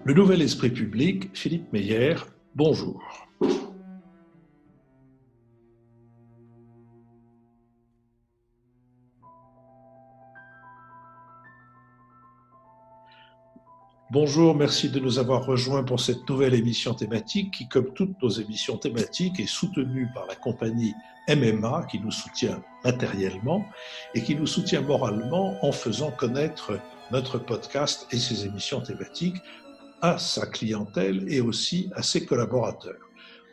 Le Nouvel Esprit Public, Philippe Meyer, bonjour. Bonjour, merci de nous avoir rejoints pour cette nouvelle émission thématique qui, comme toutes nos émissions thématiques, est soutenue par la compagnie MMA qui nous soutient matériellement et qui nous soutient moralement en faisant connaître notre podcast et ses émissions thématiques à sa clientèle et aussi à ses collaborateurs.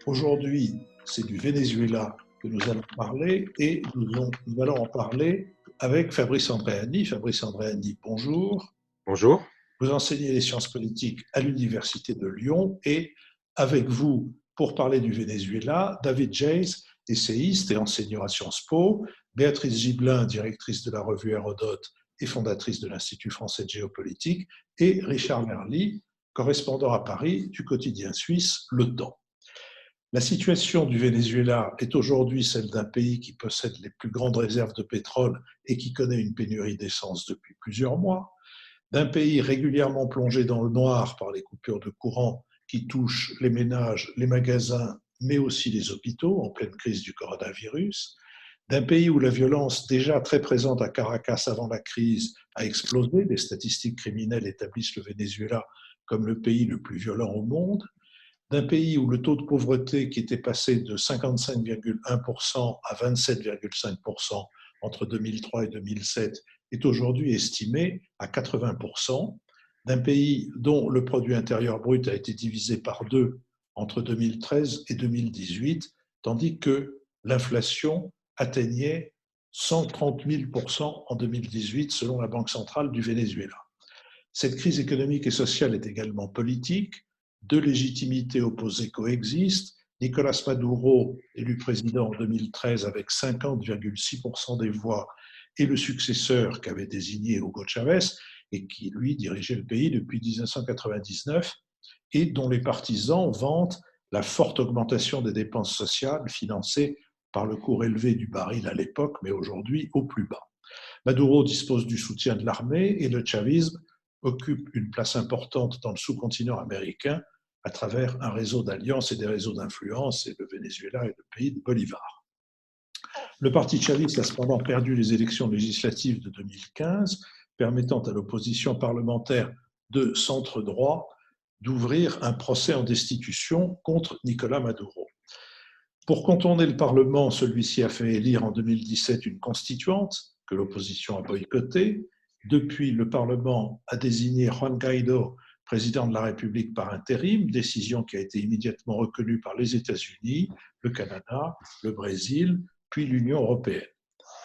Aujourd'hui, c'est du Venezuela que nous allons parler et nous allons en parler avec Fabrice Andréani. Fabrice Andréani, bonjour. Bonjour. Vous enseignez les sciences politiques à l'Université de Lyon et avec vous, pour parler du Venezuela, David Jays, essayiste et enseignant à Sciences Po, Béatrice Gibelin, directrice de la revue Hérodote et fondatrice de l'Institut français de géopolitique, et Richard Merli, correspondant à Paris du quotidien suisse Le Temps. La situation du Venezuela est aujourd'hui celle d'un pays qui possède les plus grandes réserves de pétrole et qui connaît une pénurie d'essence depuis plusieurs mois, d'un pays régulièrement plongé dans le noir par les coupures de courant qui touchent les ménages, les magasins, mais aussi les hôpitaux en pleine crise du coronavirus, d'un pays où la violence déjà très présente à Caracas avant la crise a explosé. Les statistiques criminelles établissent le Venezuela comme le pays le plus violent au monde, d'un pays où le taux de pauvreté qui était passé de 55,1% à 27,5% entre 2003 et 2007 est aujourd'hui estimé à 80%, d'un pays dont le produit intérieur brut a été divisé par deux entre 2013 et 2018, tandis que l'inflation atteignait 130 000% en 2018 selon la Banque centrale du Venezuela. Cette crise économique et sociale est également politique. Deux légitimités opposées coexistent. Nicolás Maduro, élu président en 2013 avec 50,6% des voix, et le successeur qu'avait désigné Hugo Chávez et qui, lui, dirigeait le pays depuis 1999 et dont les partisans vantent la forte augmentation des dépenses sociales financées par le cours élevé du baril à l'époque, mais aujourd'hui au plus bas. Maduro dispose du soutien de l'armée et le chavisme occupe une place importante dans le sous-continent américain à travers un réseau d'alliances et des réseaux d'influence, et le Venezuela est le pays de Bolivar. Le parti chaviste a cependant perdu les élections législatives de 2015, permettant à l'opposition parlementaire de centre-droit d'ouvrir un procès en destitution contre Nicolás Maduro. Pour contourner le Parlement, celui-ci a fait élire en 2017 une constituante que l'opposition a boycottée. Depuis, le Parlement a désigné Juan Guaidó président de la République par intérim, décision qui a été immédiatement reconnue par les États-Unis, le Canada, le Brésil, puis l'Union européenne.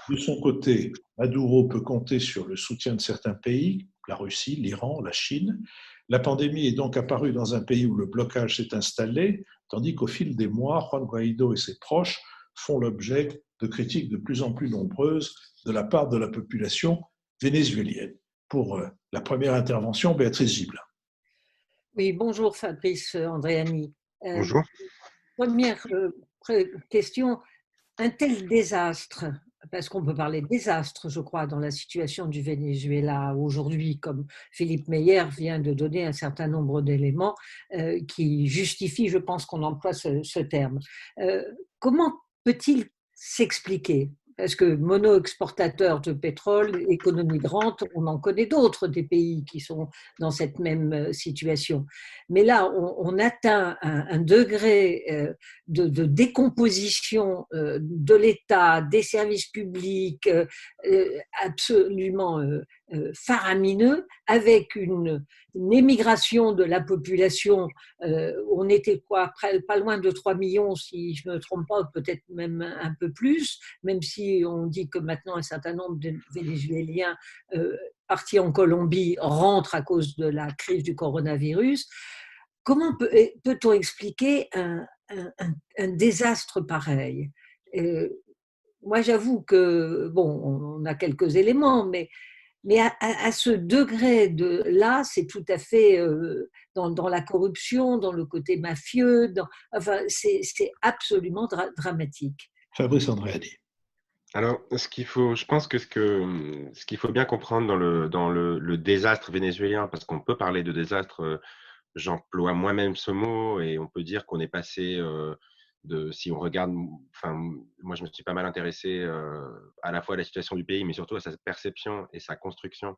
De son côté, Maduro peut compter sur le soutien de certains pays, la Russie, l'Iran, la Chine. La pandémie est donc apparue dans un pays où le blocage s'est installé, tandis qu'au fil des mois, Juan Guaidó et ses proches font l'objet de critiques de plus en plus nombreuses de la part de la population vénézuélienne. Pour la première intervention, Béatrice Gibelin. Oui, bonjour Fabrice Andréani. Bonjour. Première question, un tel désastre, parce qu'on peut parler de désastre, je crois, dans la situation du Venezuela aujourd'hui, comme Philippe Meyer vient de donner un certain nombre d'éléments qui justifient, je pense qu'on emploie ce terme. Comment peut-il s'expliquer ? Parce que mono-exportateur de pétrole, économie de rente, on en connaît d'autres des pays qui sont dans cette même situation. Mais là, on atteint un degré de décomposition de l'État, des services publics, absolument faramineux, avec une émigration de la population. On était pas loin de 3 millions, si je ne me trompe pas, peut-être même un peu plus, même si on dit que maintenant un certain nombre de Vénézuéliens partis en Colombie rentrent à cause de la crise du coronavirus. Comment peut-on expliquer un désastre pareil ? Moi, j'avoue que, bon, on a quelques éléments, mais à ce degré de là, c'est tout à fait dans la corruption, dans le côté mafieux, enfin, c'est absolument dramatique. Fabrice Andréani. Alors, je pense que ce qu'il faut bien comprendre dans le désastre vénézuélien, parce qu'on peut parler de désastre j'emploie moi-même ce mot et on peut dire qu'on est passé si on regarde, enfin, moi je me suis pas mal intéressé à la fois à la situation du pays, mais surtout à sa perception et sa construction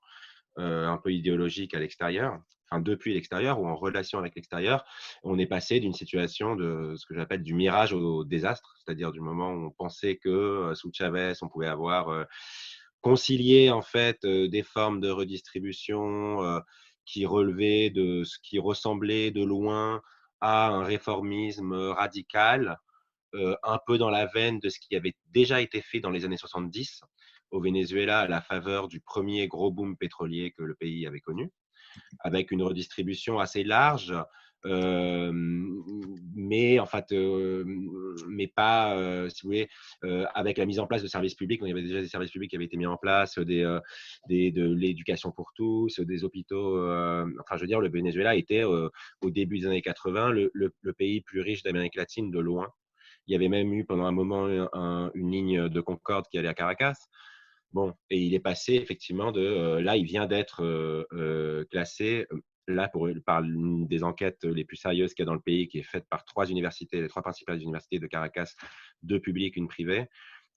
un peu idéologique à l'extérieur, enfin depuis l'extérieur ou en relation avec l'extérieur. On est passé d'une situation de ce que j'appelle du mirage au désastre, c'est-à-dire du moment où on pensait que sous Chavez, on pouvait avoir concilié en fait des formes de redistribution qui relevaient de ce qui ressemblait de loin à un réformisme radical, un peu dans la veine de ce qui avait déjà été fait dans les années 70 au Venezuela à la faveur du premier gros boom pétrolier que le pays avait connu, avec une redistribution assez large, euh, mais en fait, mais pas, si vous voulez, avec la mise en place de services publics. Donc, il y avait déjà des services publics qui avaient été mis en place, de l'éducation pour tous, des hôpitaux. Enfin, je veux dire, le Venezuela était au début des années 80 le pays plus riche d'Amérique latine de loin. Il y avait même eu pendant un moment une ligne de Concorde qui allait à Caracas. Bon, et il est passé effectivement là, il vient d'être classé là par l'une des enquêtes les plus sérieuses qu'il y a dans le pays, qui est faite par trois universités, les trois principales universités de Caracas, deux publiques, une privée.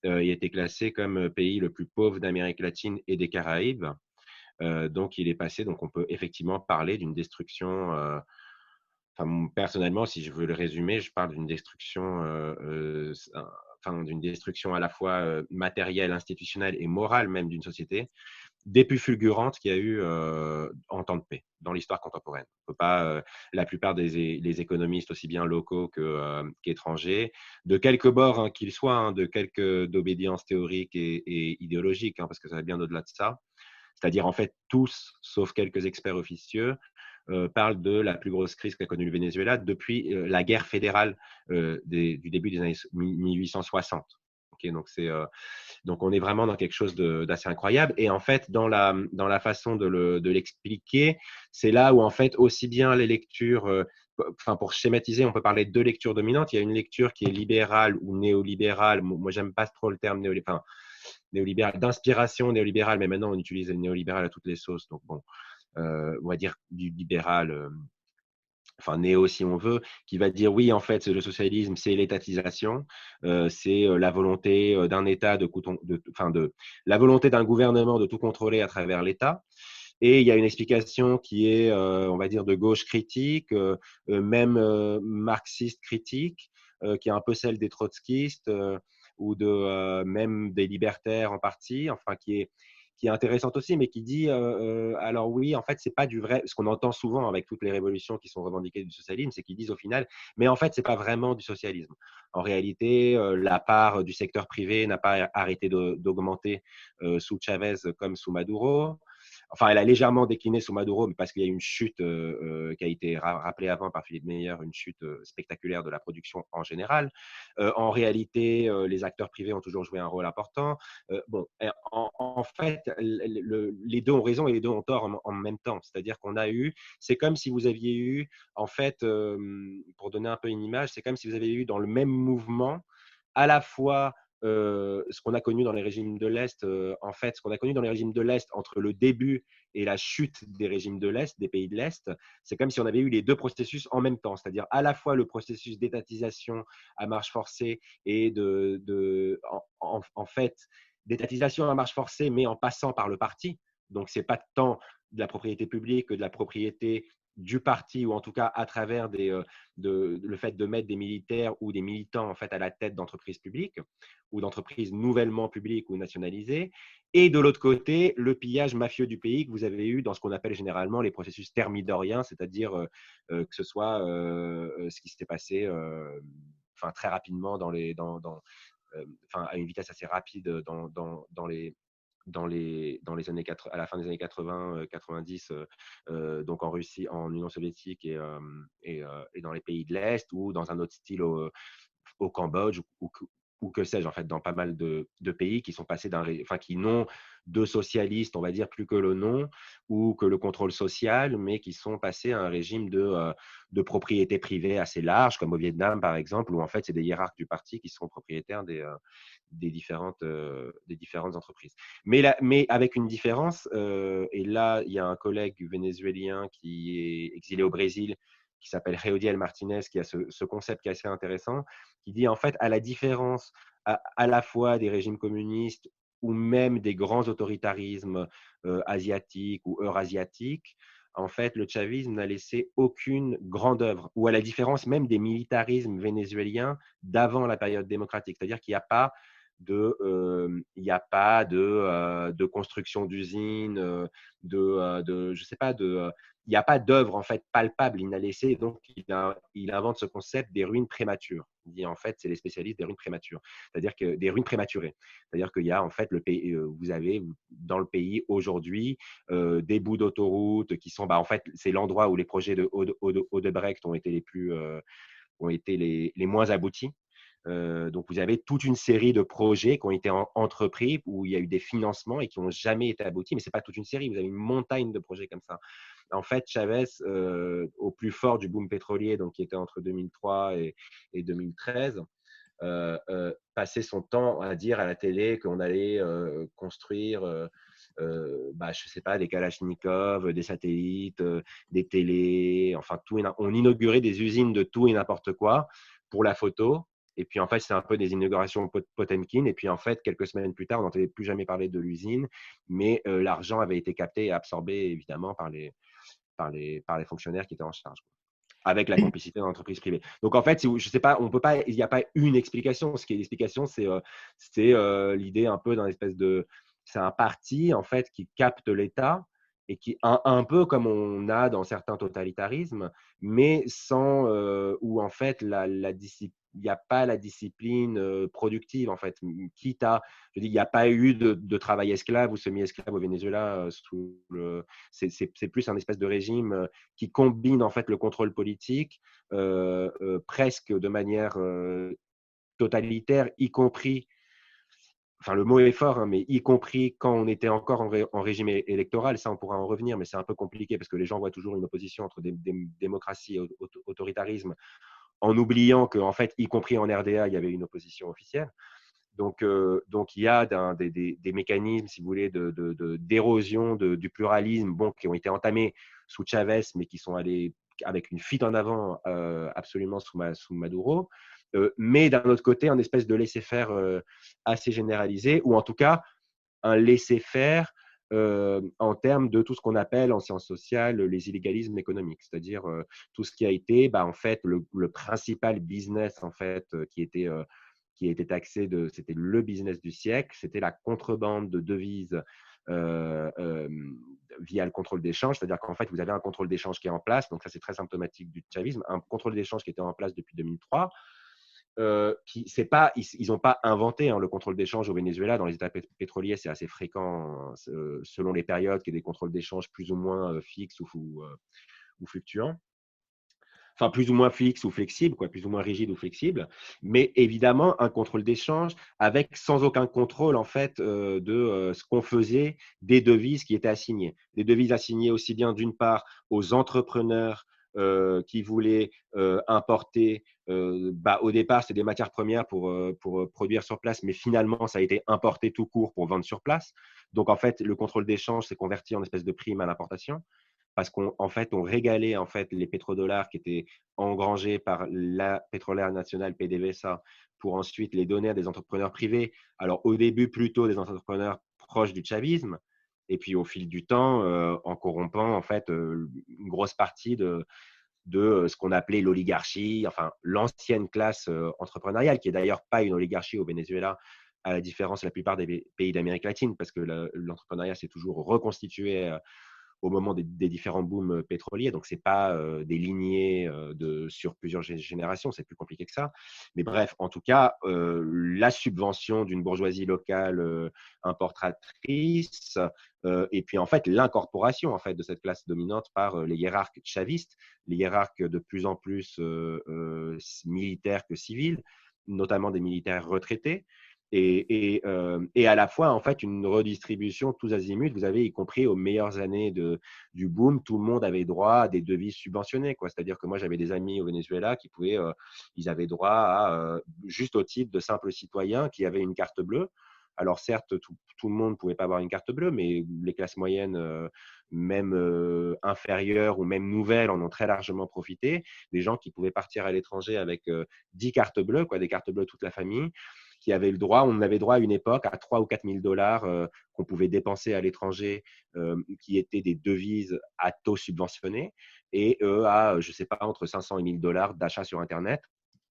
Il a été classé comme pays le plus pauvre d'Amérique latine et des Caraïbes. Donc, il est passé. Donc, on peut effectivement parler d'une destruction. Enfin, personnellement, si je veux le résumer, je parle d'une destruction, enfin, d'une destruction à la fois matérielle, institutionnelle et morale même d'une société, des plus fulgurantes qu'il y a eu en temps de paix dans l'histoire contemporaine. On peut pas, la plupart des économistes, aussi bien locaux qu'étrangers, de quelque bord hein, qu'ils soient, hein, de quelque d'obédience théorique et idéologique, hein, parce que ça va bien au-delà de ça, c'est-à-dire en fait tous, sauf quelques experts officieux, parlent de la plus grosse crise qu'a connue le Venezuela depuis la guerre fédérale du début des années 1860. Okay, donc, on est vraiment dans quelque chose d'assez incroyable. Et en fait, dans la façon de l'expliquer, c'est là où, en fait, aussi bien les lectures, enfin, pour schématiser, on peut parler de deux lectures dominantes. Il y a une lecture qui est libérale ou néolibérale. Moi, j'aime pas trop le terme néolibéral, d'inspiration néolibérale, mais maintenant, on utilise le néolibéral à toutes les sauces. Donc, bon, on va dire du libéral, enfin néo si on veut, qui va dire oui, en fait, le socialisme, c'est l'étatisation, c'est la volonté d'un État la volonté d'un gouvernement de tout contrôler à travers l'État. Et il y a une explication qui est, on va dire, de gauche critique, même marxiste critique, qui est un peu celle des trotskistes ou même des libertaires en partie, enfin qui est intéressante aussi, mais qui dit alors oui, en fait, c'est pas du vrai. Ce qu'on entend souvent avec toutes les révolutions qui sont revendiquées du socialisme, c'est qu'ils disent au final, mais en fait, c'est pas vraiment du socialisme. En réalité, la part du secteur privé n'a pas arrêté d'augmenter sous Chavez comme sous Maduro. Enfin, elle a légèrement décliné sous Maduro, mais parce qu'il y a eu une chute qui a été rappelée avant par Philippe Meyer, une chute spectaculaire de la production en général. En réalité, les acteurs privés ont toujours joué un rôle important. Bon, en fait, les deux ont raison et les deux ont tort en même temps. C'est-à-dire qu'on a eu, c'est comme si vous aviez eu, en fait, pour donner un peu une image, c'est comme si vous avez eu dans le même mouvement à la fois ce qu'on a connu dans les régimes de l'Est, en fait, ce qu'on a connu dans les régimes de l'Est entre le début et la chute des régimes de l'Est, des pays de l'Est, c'est comme si on avait eu les deux processus en même temps, c'est-à-dire à la fois le processus d'étatisation à marche forcée et en fait, d'étatisation à marche forcée, mais en passant par le parti. Donc, ce n'est pas tant de la propriété publique que de la propriété du parti, ou en tout cas à travers le fait de mettre des militaires ou des militants en fait, à la tête d'entreprises publiques ou d'entreprises nouvellement publiques ou nationalisées. Et de l'autre côté, le pillage mafieux du pays que vous avez eu dans ce qu'on appelle généralement les processus thermidoriens, c'est-à-dire que ce soit ce qui s'était passé enfin, très rapidement enfin, à une vitesse assez rapide dans les années à la fin des années 80, 90, donc en Russie, en Union soviétique et dans les pays de l'Est, ou dans un autre style au Cambodge ou que sais-je, en fait, dans pas mal de pays qui sont passés enfin, qui n'ont de socialistes, on va dire, plus que le nom ou que le contrôle social, mais qui sont passés à un régime de propriété privée assez large, comme au Vietnam, par exemple, où en fait, c'est des hiérarques du parti qui sont propriétaires des différentes entreprises. Mais avec une différence, et là, il y a un collègue vénézuélien qui est exilé au Brésil, qui s'appelle Reudiel Martinez, qui a ce concept qui est assez intéressant, qui dit en fait, à la différence à la fois des régimes communistes ou même des grands autoritarismes asiatiques ou eurasiatiques, en fait, le chavisme n'a laissé aucune grande œuvre, ou à la différence même des militarismes vénézuéliens d'avant la période démocratique. C'est-à-dire qu'il n'y a pas de construction d'usines, je sais pas, il n'y a pas d'œuvre en fait palpable. Il n'a laissé, donc il invente ce concept des ruines prématures. Il dit en fait, c'est les spécialistes des ruines prématures, c'est-à-dire que des ruines prématurées. C'est-à-dire qu'il y a en fait le pays, vous avez dans le pays aujourd'hui des bouts d'autoroute qui sont, en fait, c'est l'endroit où les projets de Odebrecht ont été les moins aboutis. Donc, vous avez toute une série de projets qui ont été entrepris où il y a eu des financements et qui n'ont jamais été aboutis. Mais ce n'est pas toute une série, vous avez une montagne de projets comme ça. En fait, Chavez, au plus fort du boom pétrolier, donc qui était entre 2003 et 2013, passait son temps à dire à la télé qu'on allait construire, je ne sais pas, des Kalachnikov, des satellites, des télés, enfin on inaugurait des usines de tout et n'importe quoi pour la photo. Et puis, en fait, c'est un peu des inaugurations Potemkin. Et puis, en fait, quelques semaines plus tard, on n'entendait plus jamais parler de l'usine, mais l'argent avait été capté et absorbé, évidemment, par les fonctionnaires qui étaient en charge, avec la complicité d'entreprises privées. Donc, en fait, je sais pas, il n'y a pas une explication. Ce qui est l'explication, c'est l'idée un peu d'un espèce de… C'est un parti, en fait, qui capte l'État et qui, un peu comme on a dans certains totalitarismes, mais sans… où, en fait, il n'y a pas la discipline productive, en fait. Quitte à… Je dis, il n'y a pas eu de travail esclave ou semi-esclave au Venezuela. C'est plus un espèce de régime qui combine en fait le contrôle politique presque de manière totalitaire, y compris, enfin le mot est fort, hein, mais y compris quand on était encore en régime électoral. Ça, on pourra en revenir, mais c'est un peu compliqué parce que les gens voient toujours une opposition entre démocratie et autoritarisme, en oubliant qu'en fait, y compris en RDA, il y avait une opposition officielle. Donc, il y a des mécanismes, si vous voulez, d'érosion du pluralisme, qui ont été entamés sous Chavez, mais qui sont allés avec une fuite en avant absolument sous Maduro. Mais d'un autre côté, un espèce de laisser-faire assez généralisé, ou en tout cas un laisser-faire en termes de tout ce qu'on appelle en sciences sociales les illégalismes économiques, c'est-à-dire tout ce qui a été, en fait, le principal business en fait qui était taxé c'était le business du siècle, c'était la contrebande de devises via le contrôle d'échange, c'est-à-dire qu'en fait, vous avez un contrôle d'échange qui est en place, donc ça c'est très symptomatique du chavisme, un contrôle d'échange qui était en place depuis 2003, ils n'ont pas inventé le contrôle d'échange au Venezuela. Dans les États pétroliers, c'est assez fréquent selon les périodes qu'il y ait des contrôles d'échange plus ou moins fixes ou fluctuants. Enfin, plus ou moins fixe ou flexible, plus ou moins rigide ou flexible, mais évidemment un contrôle d'échange avec sans aucun contrôle en fait de ce qu'on faisait des devises qui étaient assignées. Des devises assignées aussi bien d'une part aux entrepreneurs qui voulaient importer. Au départ, c'était des matières premières pour produire sur place, mais finalement, ça a été importé tout court pour vendre sur place. Donc, en fait, le contrôle d'échange s'est converti en espèce de prime à l'importation, parce qu'en fait, on régalait en fait les pétrodollars qui étaient engrangés par la pétrolière nationale PDVSA pour ensuite les donner à des entrepreneurs privés. Alors, au début, plutôt des entrepreneurs proches du chavisme, et puis au fil du temps, en corrompant en fait une grosse partie de ce qu'on appelait l'oligarchie, enfin l'ancienne classe entrepreneuriale, qui est d'ailleurs pas une oligarchie au Venezuela, à la différence de la plupart des pays d'Amérique latine, parce que l'entrepreneuriat s'est toujours reconstitué au moment des différents booms pétroliers. Donc, ce n'est pas des lignées sur plusieurs générations, c'est plus compliqué que ça. Mais bref, en tout cas, la subvention d'une bourgeoisie locale importatrice, et puis en fait, l'incorporation en fait, de cette classe dominante par les hiérarques chavistes, les hiérarques de plus en plus militaires que civils, notamment des militaires retraités. Et à la fois, en fait, une redistribution tous azimuts. Vous avez, y compris aux meilleures années du boom, tout le monde avait droit à des devises subventionnées, quoi. C'est-à-dire que moi, j'avais des amis au Venezuela qui ils avaient droit à, juste au titre de simples citoyens qui avaient une carte bleue. Alors certes, tout le monde ne pouvait pas avoir une carte bleue, mais les classes moyennes, même inférieures ou même nouvelles, en ont très largement profité. Des gens qui pouvaient partir à l'étranger avec 10 cartes bleues, quoi, des cartes bleues toute la famille, qui avaient le droit, on avait droit à une époque à 3 ou 4 000 dollars qu'on pouvait dépenser à l'étranger, qui étaient des devises à taux subventionnés, et à, je ne sais pas, entre 500 et 1000 dollars d'achat sur Internet,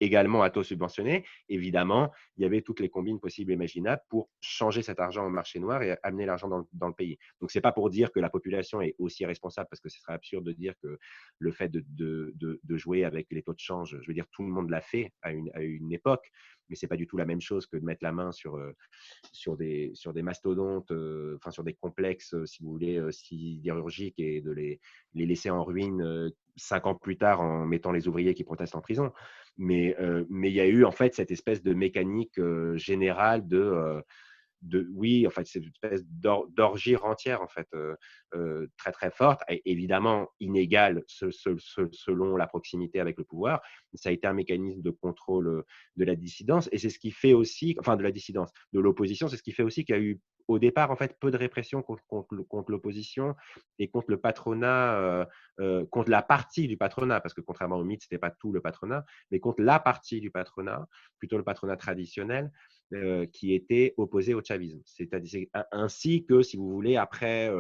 également à taux subventionné. Évidemment, il y avait toutes les combines possibles et imaginables pour changer cet argent au marché noir et amener l'argent dans le pays. Donc, ce n'est pas pour dire que la population est aussi responsable, parce que ce serait absurde de dire que le fait de jouer avec les taux de change, je veux dire, tout le monde l'a fait à une époque, mais ce n'est pas du tout la même chose que de mettre la main sur des mastodontes, enfin sur des complexes, si vous voulez, sidérurgiques, et de les laisser en ruine 5 ans plus tard en mettant les ouvriers qui protestent en prison. Mais il y a eu en fait cette espèce de mécanique générale oui, en fait, c'est une espèce d'orgie rentière, en fait, très très forte, et évidemment inégale selon la proximité avec le pouvoir. Ça a été un mécanisme de contrôle de la dissidence, et c'est ce qui fait aussi, enfin de la dissidence, de l'opposition, c'est ce qui fait aussi qu'il y a eu au départ en fait peu de répression contre l'opposition et contre le patronat, contre la partie du patronat, parce que contrairement au mythe, c'était pas tout le patronat, mais contre la partie du patronat, plutôt le patronat traditionnel, qui était opposé au chavisme. C'est-à-dire ainsi que, si vous voulez, après,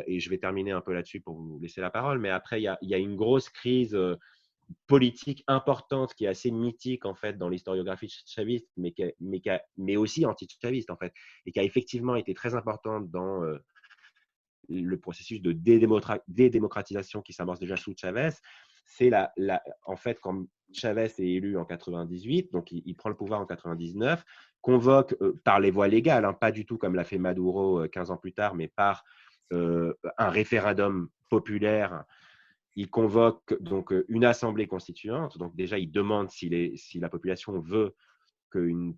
et je vais terminer un peu là-dessus pour vous laisser la parole, mais après, il y a une grosse crise politique importante qui est assez mythique en fait dans l'historiographie chaviste, mais aussi anti-chaviste en fait, et qui a effectivement été très importante dans le processus de dédémocratisation qui s'amorce déjà sous Chavez. C'est en fait, quand Chavez est élu en 98, donc il prend le pouvoir en 99, convoque par les voies légales, hein, pas du tout comme l'a fait Maduro 15 ans plus tard, mais par un référendum populaire. Il convoque donc une assemblée constituante. Donc déjà, il demande si la population veut qu'une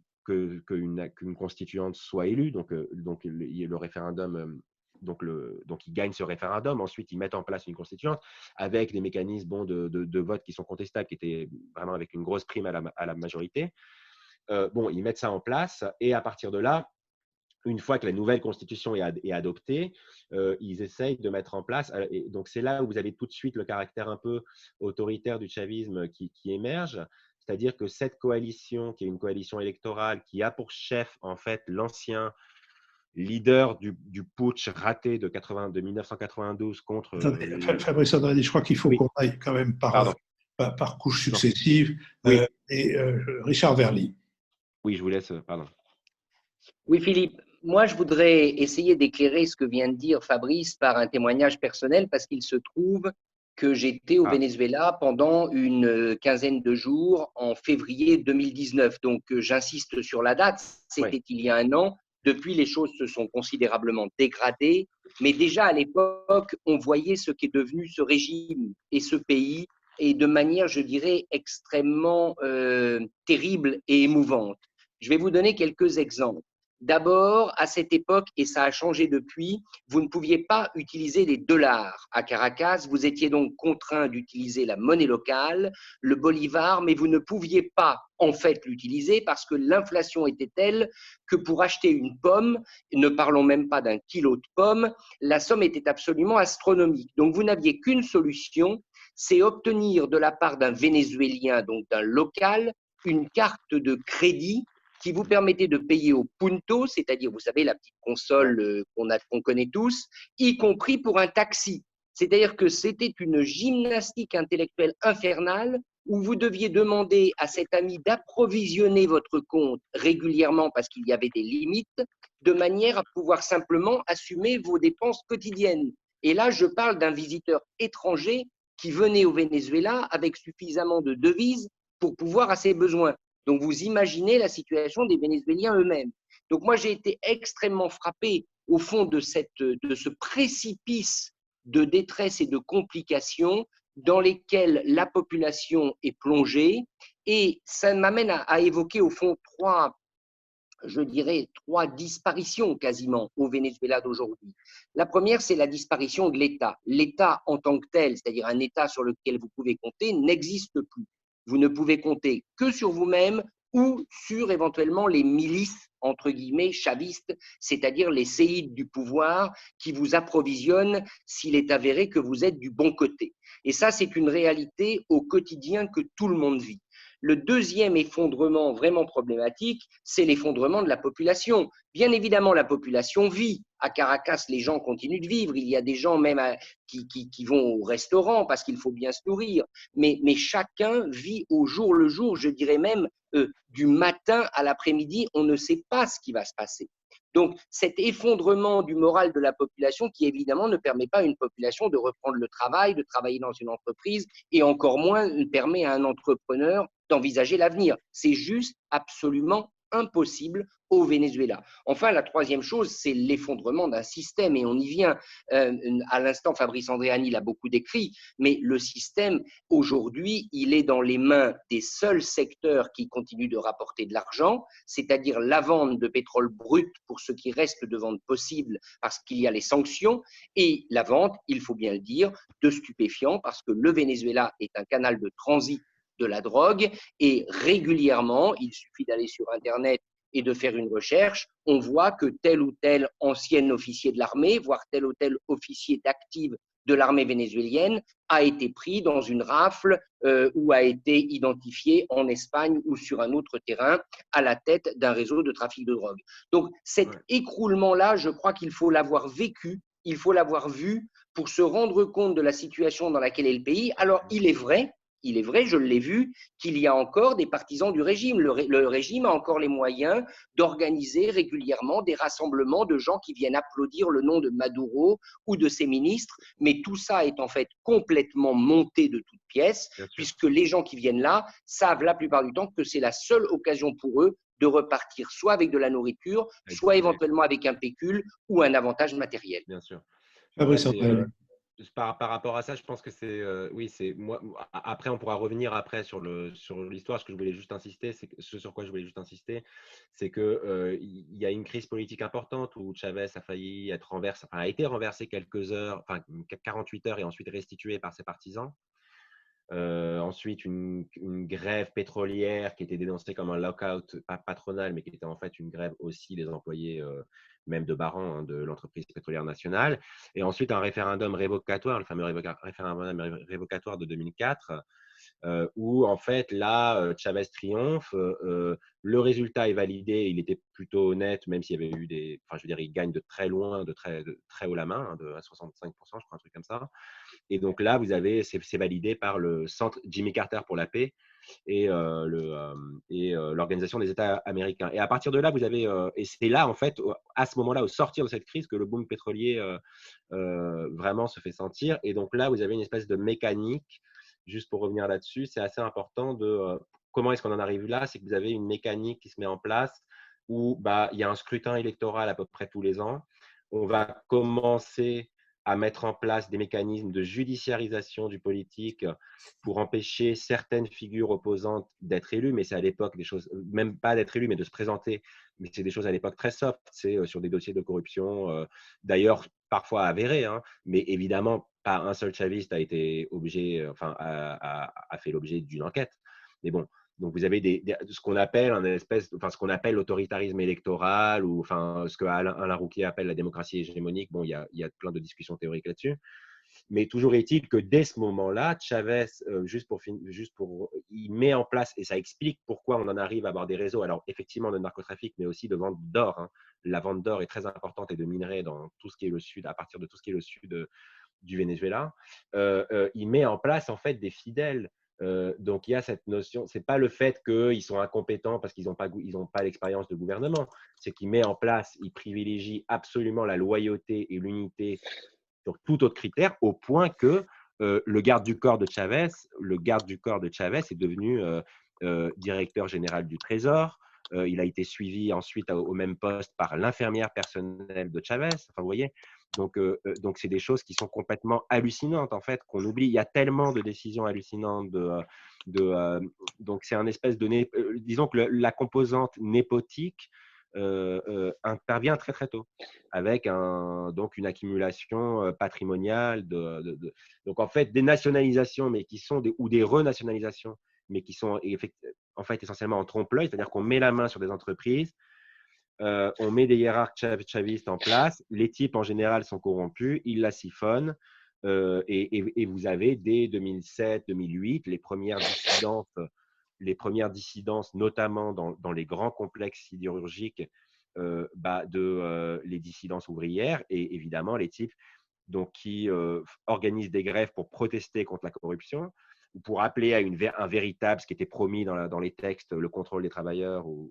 constituante soit élue. Donc le référendum, donc ils gagnent ce référendum. Ensuite, ils mettent en place une constituante avec des mécanismes de vote qui sont contestables, qui étaient vraiment avec une grosse prime à la majorité. Ils mettent ça en place, et à partir de là, une fois que la nouvelle constitution est adoptée, ils essayent de mettre en place. Et donc, c'est là où vous avez tout de suite le caractère un peu autoritaire du chavisme qui émerge. C'est-à-dire que cette coalition, qui est une coalition électorale, qui a pour chef, en fait, l'ancien leader du putsch raté de 1992 contre… Fabrice André, je crois qu'il faut Oui. qu'on aille quand même par couches successives. Oui. Richard Verly. Oui, je vous laisse, pardon. Oui, Philippe, moi je voudrais essayer d'éclairer ce que vient de dire Fabrice par un témoignage personnel, parce qu'il se trouve que j'étais au Venezuela pendant une quinzaine de jours en février 2019. Donc j'insiste sur la date, c'était il y a un an. Depuis, les choses se sont considérablement dégradées, mais déjà à l'époque, on voyait ce qu'est devenu ce régime et ce pays, et de manière, je dirais, extrêmement terrible et émouvante. Je vais vous donner quelques exemples. D'abord, à cette époque, et ça a changé depuis, vous ne pouviez pas utiliser les dollars à Caracas. Vous étiez donc contraint d'utiliser la monnaie locale, le bolivar, mais vous ne pouviez pas en fait l'utiliser parce que l'inflation était telle que pour acheter une pomme, ne parlons même pas d'un kilo de pommes, la somme était absolument astronomique. Donc vous n'aviez qu'une solution, c'est obtenir de la part d'un Vénézuélien, donc d'un local, une carte de crédit qui vous permettait de payer au punto, c'est-à-dire, vous savez, la petite console qu'on connaît tous, y compris pour un taxi. C'est-à-dire que c'était une gymnastique intellectuelle infernale où vous deviez demander à cet ami d'approvisionner votre compte régulièrement parce qu'il y avait des limites, de manière à pouvoir simplement assumer vos dépenses quotidiennes. Et là, je parle d'un visiteur étranger qui venait au Venezuela avec suffisamment de devises pour pouvoir à ses besoins. Donc, vous imaginez la situation des Vénézuéliens eux-mêmes. Donc, moi, j'ai été extrêmement frappé, au fond, de ce précipice de détresse et de complications dans lesquelles la population est plongée. Et ça m'amène à évoquer, au fond, trois disparitions quasiment au Venezuela d'aujourd'hui. La première, c'est la disparition de l'État. L'État en tant que tel, c'est-à-dire un État sur lequel vous pouvez compter, n'existe plus. Vous ne pouvez compter que sur vous-même, ou sur éventuellement les milices, entre guillemets, chavistes, c'est-à-dire les séides du pouvoir qui vous approvisionnent s'il est avéré que vous êtes du bon côté. Et ça, c'est une réalité au quotidien que tout le monde vit. Le deuxième effondrement vraiment problématique, c'est l'effondrement de la population. Bien évidemment, la population vit. À Caracas, les gens continuent de vivre. Il y a des gens même qui vont au restaurant parce qu'il faut bien se nourrir. Mais chacun vit au jour le jour, je dirais même du matin à l'après-midi, on ne sait pas ce qui va se passer. Donc, cet effondrement du moral de la population qui, évidemment, ne permet pas à une population de reprendre le travail, de travailler dans une entreprise, et encore moins ne permet à un entrepreneur d'envisager l'avenir. C'est juste absolument impossible au Venezuela. Enfin, la troisième chose, c'est l'effondrement d'un système, et on y vient. À l'instant, Fabrice Andréani l'a beaucoup décrit, mais le système, aujourd'hui, il est dans les mains des seuls secteurs qui continuent de rapporter de l'argent, c'est-à-dire la vente de pétrole brut pour ce qui reste de vente possible parce qu'il y a les sanctions, et la vente, il faut bien le dire, de stupéfiants parce que le Venezuela est un canal de transit de la drogue, et régulièrement, il suffit d'aller sur Internet et de faire une recherche, on voit que tel ou tel ancien officier de l'armée, voire tel ou tel officier d'active de l'armée vénézuélienne a été pris dans une rafle ou a été identifié en Espagne ou sur un autre terrain à la tête d'un réseau de trafic de drogue. Donc cet écroulement-là, je crois qu'il faut l'avoir vécu, il faut l'avoir vu pour se rendre compte de la situation dans laquelle est le pays. Alors il est vrai, je l'ai vu, qu'il y a encore des partisans du régime. Le régime a encore les moyens d'organiser régulièrement des rassemblements de gens qui viennent applaudir le nom de Maduro ou de ses ministres, mais tout ça est en fait complètement monté de toutes pièces, puisque les gens qui viennent là savent la plupart du temps que c'est la seule occasion pour eux de repartir soit avec de la nourriture, soit éventuellement avec un pécule ou un avantage matériel. Bien sûr. Fabrice, par rapport à ça, je pense que c'est oui, c'est moi. Après, on pourra revenir après sur l'histoire. Ce que je voulais juste insister, c'est que ce sur quoi je voulais juste insister, c'est que il y a une crise politique importante où Chavez a failli être renversé, enfin, a été renversé quelques heures, enfin 48 heures, et ensuite restitué par ses partisans. Ensuite, une grève pétrolière qui était dénoncée comme un lockout patronal, mais qui était en fait une grève aussi des employés, même de Baran, hein, de l'entreprise pétrolière nationale. Et ensuite, un référendum révocatoire, le fameux référendum révocatoire de 2004, où en fait, là, Chavez triomphe. Le résultat est validé. Il était plutôt honnête, même s'il y avait eu des… Enfin, je veux dire, il gagne de très loin, de très haut la main, hein, à 65%, je crois, un truc comme ça. Et donc là, vous avez, c'est validé par le Centre Jimmy Carter pour la paix et l'Organisation des États américains. Et à partir de là, vous avez, et c'est là, en fait, à ce moment-là, au sortir de cette crise, que le boom pétrolier vraiment se fait sentir. Et donc là, vous avez une espèce de mécanique, juste pour revenir là-dessus, c'est assez important de comment est-ce qu'on en arrive là, c'est que vous avez une mécanique qui se met en place où il y a un scrutin électoral à peu près tous les ans. On va commencer à mettre en place des mécanismes de judiciarisation du politique pour empêcher certaines figures opposantes d'être élues, mais c'est à l'époque des choses, même pas d'être élues, mais de se présenter, mais c'est des choses à l'époque très soft, c'est sur des dossiers de corruption, d'ailleurs parfois avérés, hein, mais évidemment pas un seul chaviste a été obligé, enfin a fait l'objet d'une enquête. Mais bon, donc vous avez ce qu'on appelle ce qu'on appelle l'autoritarisme électoral, ou enfin ce que Alain Rouquier appelle la démocratie hégémonique. Bon, il y a plein de discussions théoriques là-dessus. Mais toujours est-il que dès ce moment-là, Chavez, il met en place, et ça explique pourquoi on en arrive à avoir des réseaux, alors effectivement de narcotrafic, mais aussi de vente d'or. Hein. La vente d'or est très importante, et de minerais dans tout ce qui est le sud, à partir de tout ce qui est le sud du Venezuela. Il met en place en fait des fidèles. Donc il y a cette notion, c'est pas le fait qu'ils sont incompétents parce qu'ils n'ont pas l'expérience de gouvernement, c'est qu'il met en place, il privilégie absolument la loyauté et l'unité sur tout autre critère, au point que le garde du corps de Chavez est devenu directeur général du Trésor. Il a été suivi ensuite au même poste par l'infirmière personnelle de Chavez. Enfin, vous voyez, donc c'est des choses qui sont complètement hallucinantes en fait, qu'on oublie. Il y a tellement de décisions hallucinantes donc c'est un espèce de disons que la composante népotique intervient très très tôt, avec donc une accumulation patrimoniale donc en fait des nationalisations, mais qui sont ou des renationalisations, mais qui sont en fait essentiellement en trompe-l'œil, c'est-à-dire qu'on met la main sur des entreprises, on met des hiérarques chavistes en place, les types en général sont corrompus, ils la siphonnent, et vous avez dès 2007-2008 les premières dissidences, notamment dans les grands complexes sidérurgiques, les dissidences ouvrières, et évidemment les types donc, qui organisent des grèves pour protester contre la corruption, ou pour appeler à un véritable, ce qui était promis dans les textes, le contrôle des travailleurs ou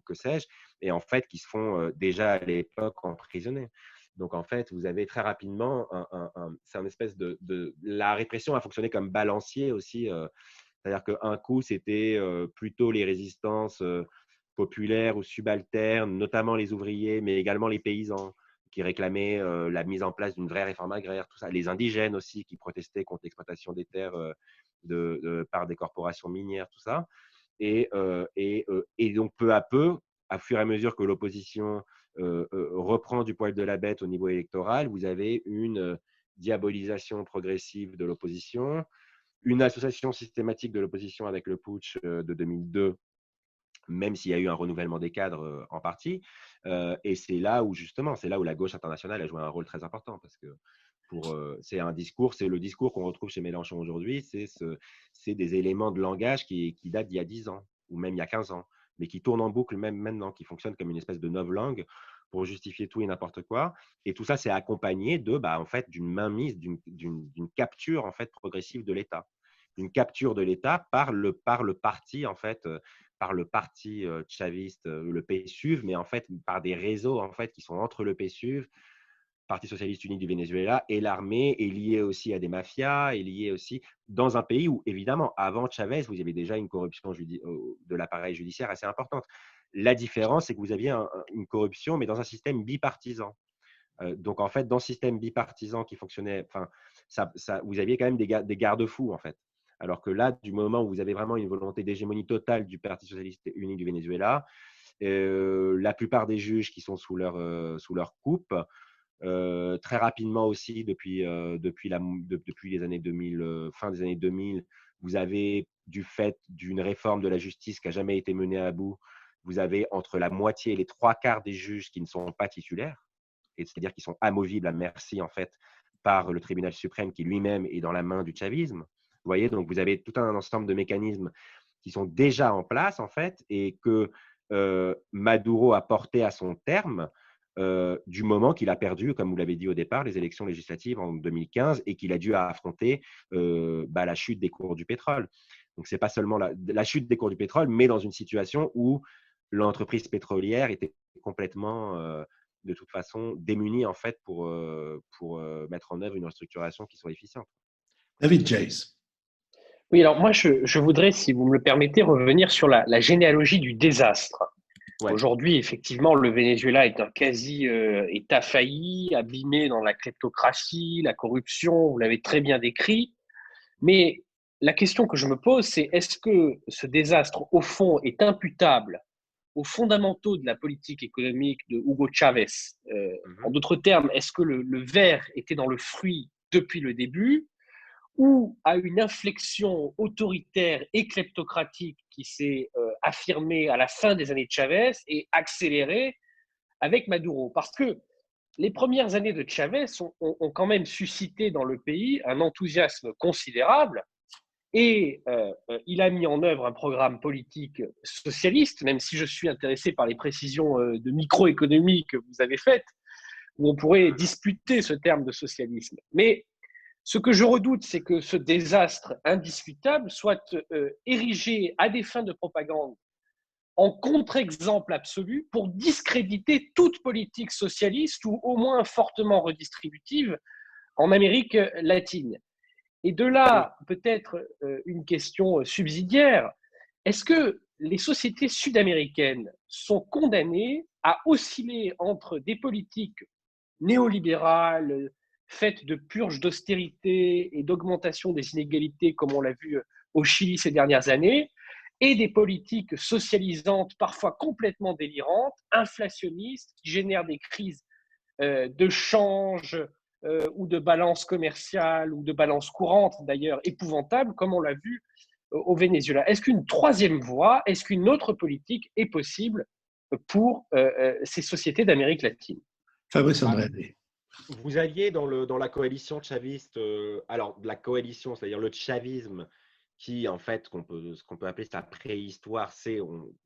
que sais-je, et en fait qui se font déjà à l'époque emprisonner. Donc en fait, vous avez très rapidement, c'est une espèce la répression a fonctionné comme balancier aussi, c'est-à-dire qu'un coup, c'était plutôt les résistances populaires ou subalternes, notamment les ouvriers, mais également les paysans, qui réclamaient la mise en place d'une vraie réforme agraire, tout ça. Les indigènes aussi, qui protestaient contre l'exploitation des terres par des corporations minières, tout ça. Et donc, peu à peu, à fur et à mesure que l'opposition reprend du poil de la bête au niveau électoral, vous avez une diabolisation progressive de l'opposition, une association systématique de l'opposition avec le putsch de 2002, même s'il y a eu un renouvellement des cadres en partie. Et c'est là où la gauche internationale a joué un rôle très important, parce que c'est le discours qu'on retrouve chez Mélenchon aujourd'hui, c'est des éléments de langage qui datent d'il y a 10 ans, ou même il y a 15 ans, mais qui tournent en boucle même maintenant, qui fonctionnent comme une espèce de novlangue pour justifier tout et n'importe quoi. Et tout ça, c'est accompagné en fait, d'une mainmise, d'une capture en fait, progressive de l'État. Une capture de l'État par le parti, en fait, par le parti chaviste, le PSUV, mais en fait par des réseaux en fait, qui sont entre le PSUV, Parti socialiste uni du Venezuela, et l'armée, est liée aussi à des mafias, est liée aussi dans un pays où, évidemment, avant Chavez, vous avez déjà une corruption de l'appareil judiciaire assez importante. La différence, c'est que vous aviez une corruption, mais dans un système bipartisan. Donc, en fait, dans ce système bipartisan qui fonctionnait, vous aviez quand même des garde-fous, en fait. Alors que là, du moment où vous avez vraiment une volonté d'hégémonie totale du Parti socialiste uni du Venezuela, la plupart des juges qui sont sous leur coupe, très rapidement aussi, depuis les années 2000, fin des années 2000, vous avez, du fait d'une réforme de la justice qui n'a jamais été menée à bout, vous avez entre la moitié et les 3/4 des juges qui ne sont pas titulaires, c'est-à-dire qui sont amovibles à merci, en fait, par le tribunal suprême, qui lui-même est dans la main du chavisme. Vous voyez, donc vous avez tout un ensemble de mécanismes qui sont déjà en place, en fait, et que Maduro a porté à son terme du moment qu'il a perdu, comme vous l'avez dit au départ, les élections législatives en 2015, et qu'il a dû affronter la chute des cours du pétrole. Donc, ce n'est pas seulement la chute des cours du pétrole, mais dans une situation où l'entreprise pétrolière était complètement, de toute façon, démunie, en fait, pour mettre en œuvre une restructuration qui soit efficiente. David Jays. Oui, alors moi, je voudrais, si vous me le permettez, revenir sur la généalogie du désastre. Ouais. Aujourd'hui, effectivement, le Venezuela est un quasi-État failli, abîmé dans la kleptocratie, la corruption, vous l'avez très bien décrit. Mais la question que je me pose, c'est est-ce que ce désastre, au fond, est imputable aux fondamentaux de la politique économique de Hugo Chavez? En d'autres termes, est-ce que le ver était dans le fruit depuis le début, ou à une inflexion autoritaire et kleptocratique qui s'est affirmée à la fin des années de Chavez et accélérée avec Maduro? Parce que les premières années de Chavez ont quand même suscité dans le pays un enthousiasme considérable, et il a mis en œuvre un programme politique socialiste, même si je suis intéressé par les précisions de microéconomie que vous avez faites, où on pourrait disputer ce terme de socialisme. Mais ce que je redoute, c'est que ce désastre indiscutable soit érigé à des fins de propagande en contre-exemple absolu pour discréditer toute politique socialiste ou au moins fortement redistributive en Amérique latine. Et de là, peut-être une question subsidiaire. Est-ce que les sociétés sud-américaines sont condamnées à osciller entre des politiques néolibérales, faites de purges d'austérité et d'augmentation des inégalités, comme on l'a vu au Chili ces dernières années, et des politiques socialisantes, parfois complètement délirantes, inflationnistes, qui génèrent des crises de change ou de balance commerciale ou de balance courante, d'ailleurs, épouvantables, comme on l'a vu au Venezuela? Est-ce qu'une troisième voie, est-ce qu'une autre politique est possible pour ces sociétés d'Amérique latine? Fabrice Andréani. Vous aviez dans la coalition chaviste, alors la coalition, c'est-à-dire le chavisme, qui en fait, ce qu'on peut appeler sa préhistoire,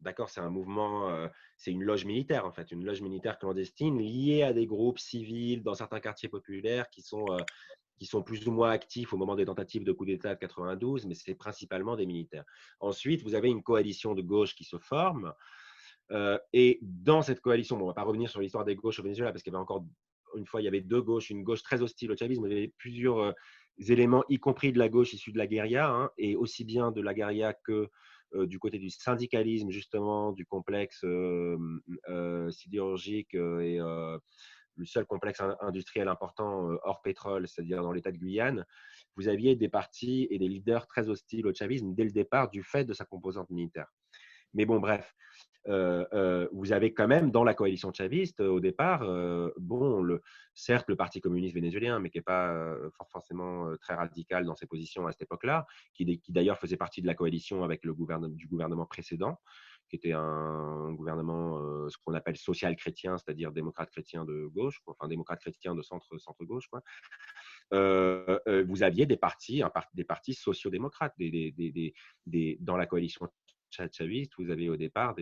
d'accord, c'est un mouvement, c'est une loge militaire en fait, une loge militaire clandestine liée à des groupes civils dans certains quartiers populaires qui sont plus ou moins actifs au moment des tentatives de coup d'État de 92, mais c'est principalement des militaires. Ensuite, vous avez une coalition de gauche qui se forme. Et dans cette coalition, on ne va pas revenir sur l'histoire des gauches au Venezuela, parce qu'il y avait encore une fois, il y avait deux gauches, une gauche très hostile au chavisme, il y avait plusieurs éléments, y compris de la gauche issue de la guérilla, hein, et aussi bien de la guérilla que du côté du syndicalisme, justement, du complexe sidérurgique et le seul complexe industriel important hors pétrole, c'est-à-dire dans l'État de Guyane. Vous aviez des partis et des leaders très hostiles au chavisme dès le départ du fait de sa composante militaire. Mais bon, bref, vous avez quand même dans la coalition chaviste au départ, certes le Parti communiste vénézuélien, mais qui n'est pas forcément très radical dans ses positions à cette époque-là, qui d'ailleurs faisait partie de la coalition avec du gouvernement précédent, qui était un gouvernement, ce qu'on appelle social-chrétien, c'est-à-dire démocrate chrétien de gauche, enfin démocrate chrétien de centre-gauche, quoi. Vous aviez des partis sociodémocrates dans la coalition chaviste. Vous avez au départ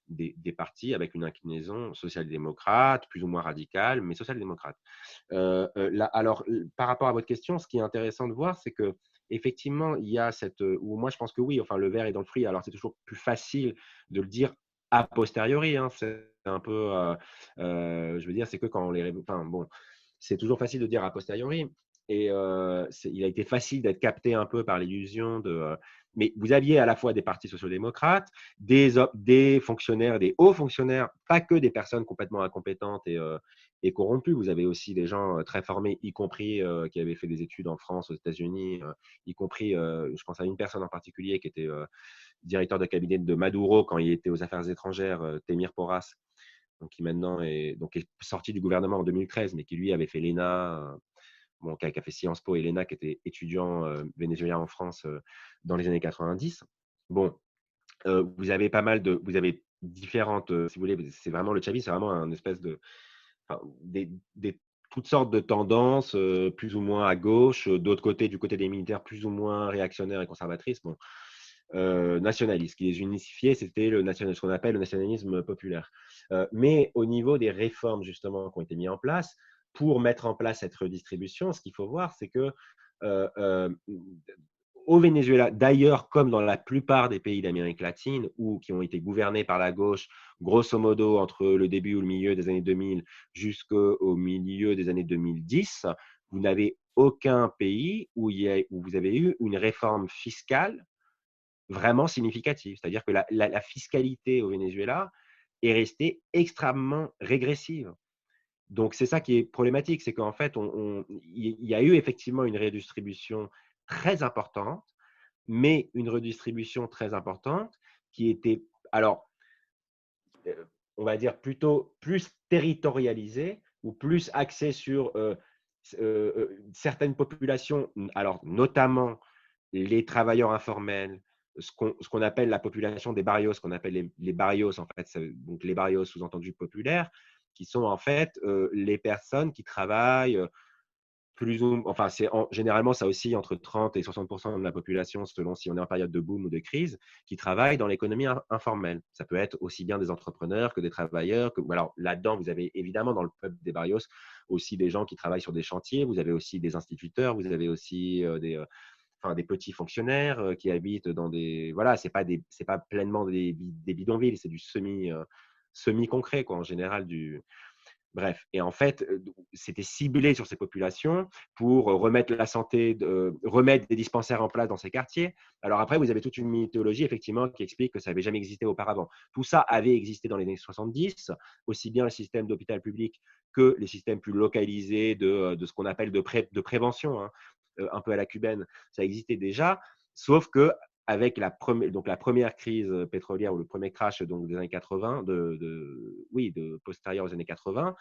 des partis avec une inclinaison social-démocrate, plus ou moins radicale, mais social-démocrate. Alors, par rapport à votre question, ce qui est intéressant de voir, c'est que effectivement, il y a ou moi je pense que oui, enfin le verre est dans le fruit. Alors c'est toujours plus facile de le dire a posteriori, hein, c'est un peu, je veux dire, c'est que quand on les, enfin bon, c'est toujours facile de dire a posteriori. Et il a été facile d'être capté un peu par l'illusion de. Mais vous aviez à la fois des partis sociodémocrates, des fonctionnaires, des hauts fonctionnaires, pas que des personnes complètement incompétentes et corrompues. Vous avez aussi des gens très formés, y compris qui avaient fait des études en France, aux États-Unis, y compris, je pense à une personne en particulier qui était directeur de cabinet de Maduro quand il était aux Affaires étrangères, Temir Porras, donc qui maintenant est sorti du gouvernement en 2013, mais qui lui avait fait l'ENA. Qui a fait Sciences Po et l'ENA, qui était étudiant vénézuélien en France dans les années 90. Bon, vous avez différentes, si vous voulez, c'est vraiment le chavisme, c'est vraiment un espèce de, enfin, toutes sortes de tendances, plus ou moins à gauche, d'autre côté, du côté des militaires, plus ou moins réactionnaires et conservatrices. Bon, nationalistes, qui les unifiaient, c'était ce qu'on appelle le nationalisme populaire. Mais au niveau des réformes, justement, qui ont été mises en place, pour mettre en place cette redistribution, ce qu'il faut voir, c'est que au Venezuela, d'ailleurs, comme dans la plupart des pays d'Amérique latine, qui ont été gouvernés par la gauche, grosso modo, entre le début ou le milieu des années 2000 jusqu'au milieu des années 2010, vous n'avez aucun pays où vous avez eu une réforme fiscale vraiment significative. C'est-à-dire que la fiscalité au Venezuela est restée extrêmement régressive. Donc, c'est ça qui est problématique, c'est qu'en fait, il y a eu effectivement une redistribution très importante, mais une redistribution très importante qui était, alors, on va dire plutôt plus territorialisée ou plus axée sur certaines populations, alors notamment les travailleurs informels, ce qu'on appelle la population des barrios, ce qu'on appelle les barrios, en fait, donc les barrios sous-entendu populaires, qui sont en fait les personnes qui travaillent plus ou enfin, généralement, ça oscille entre 30 et 60% de la population, selon si on est en période de boom ou de crise, qui travaillent dans l'économie informelle. Ça peut être aussi bien des entrepreneurs que des travailleurs. Alors là-dedans, vous avez évidemment dans le peuple des barrios aussi des gens qui travaillent sur des chantiers, vous avez aussi des instituteurs, vous avez aussi des petits fonctionnaires qui habitent dans des… Voilà, c'est pas pleinement des bidonvilles, c'est du semi-concret, quoi, en général. Bref, et en fait, c'était ciblé sur ces populations pour remettre la santé, remettre des dispensaires en place dans ces quartiers. Alors après, vous avez toute une mythologie, effectivement, qui explique que ça n'avait jamais existé auparavant. Tout ça avait existé dans les années 70, aussi bien le système d'hôpital public que les systèmes plus localisés de ce qu'on appelle de prévention, hein, un peu à la cubaine. Ça existait déjà, sauf que avec la première crise pétrolière ou le premier crash donc, des années 80, postérieur aux années 80,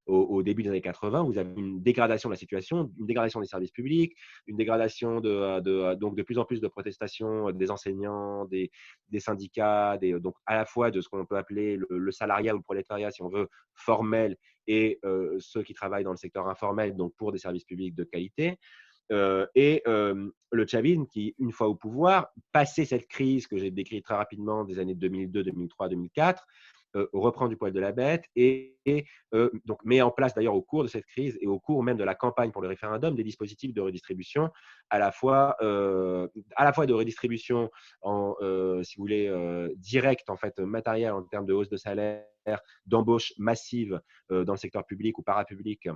au début des années 80, vous avez une dégradation de la situation, une dégradation des services publics, une dégradation donc de plus en plus de protestations des enseignants, des syndicats, donc à la fois de ce qu'on peut appeler le salariat ou le prolétariat, si on veut, formel, et ceux qui travaillent dans le secteur informel, donc pour des services publics de qualité. Le chavisme qui, une fois au pouvoir, passé cette crise que j'ai décrite très rapidement des années 2002, 2003, 2004, reprend du poil de la bête et donc met en place d'ailleurs au cours de cette crise et au cours même de la campagne pour le référendum des dispositifs de redistribution, à la fois de redistribution si vous voulez, directe, en fait, matérielle en termes de hausse de salaire, d'embauche massive dans le secteur public ou parapublic,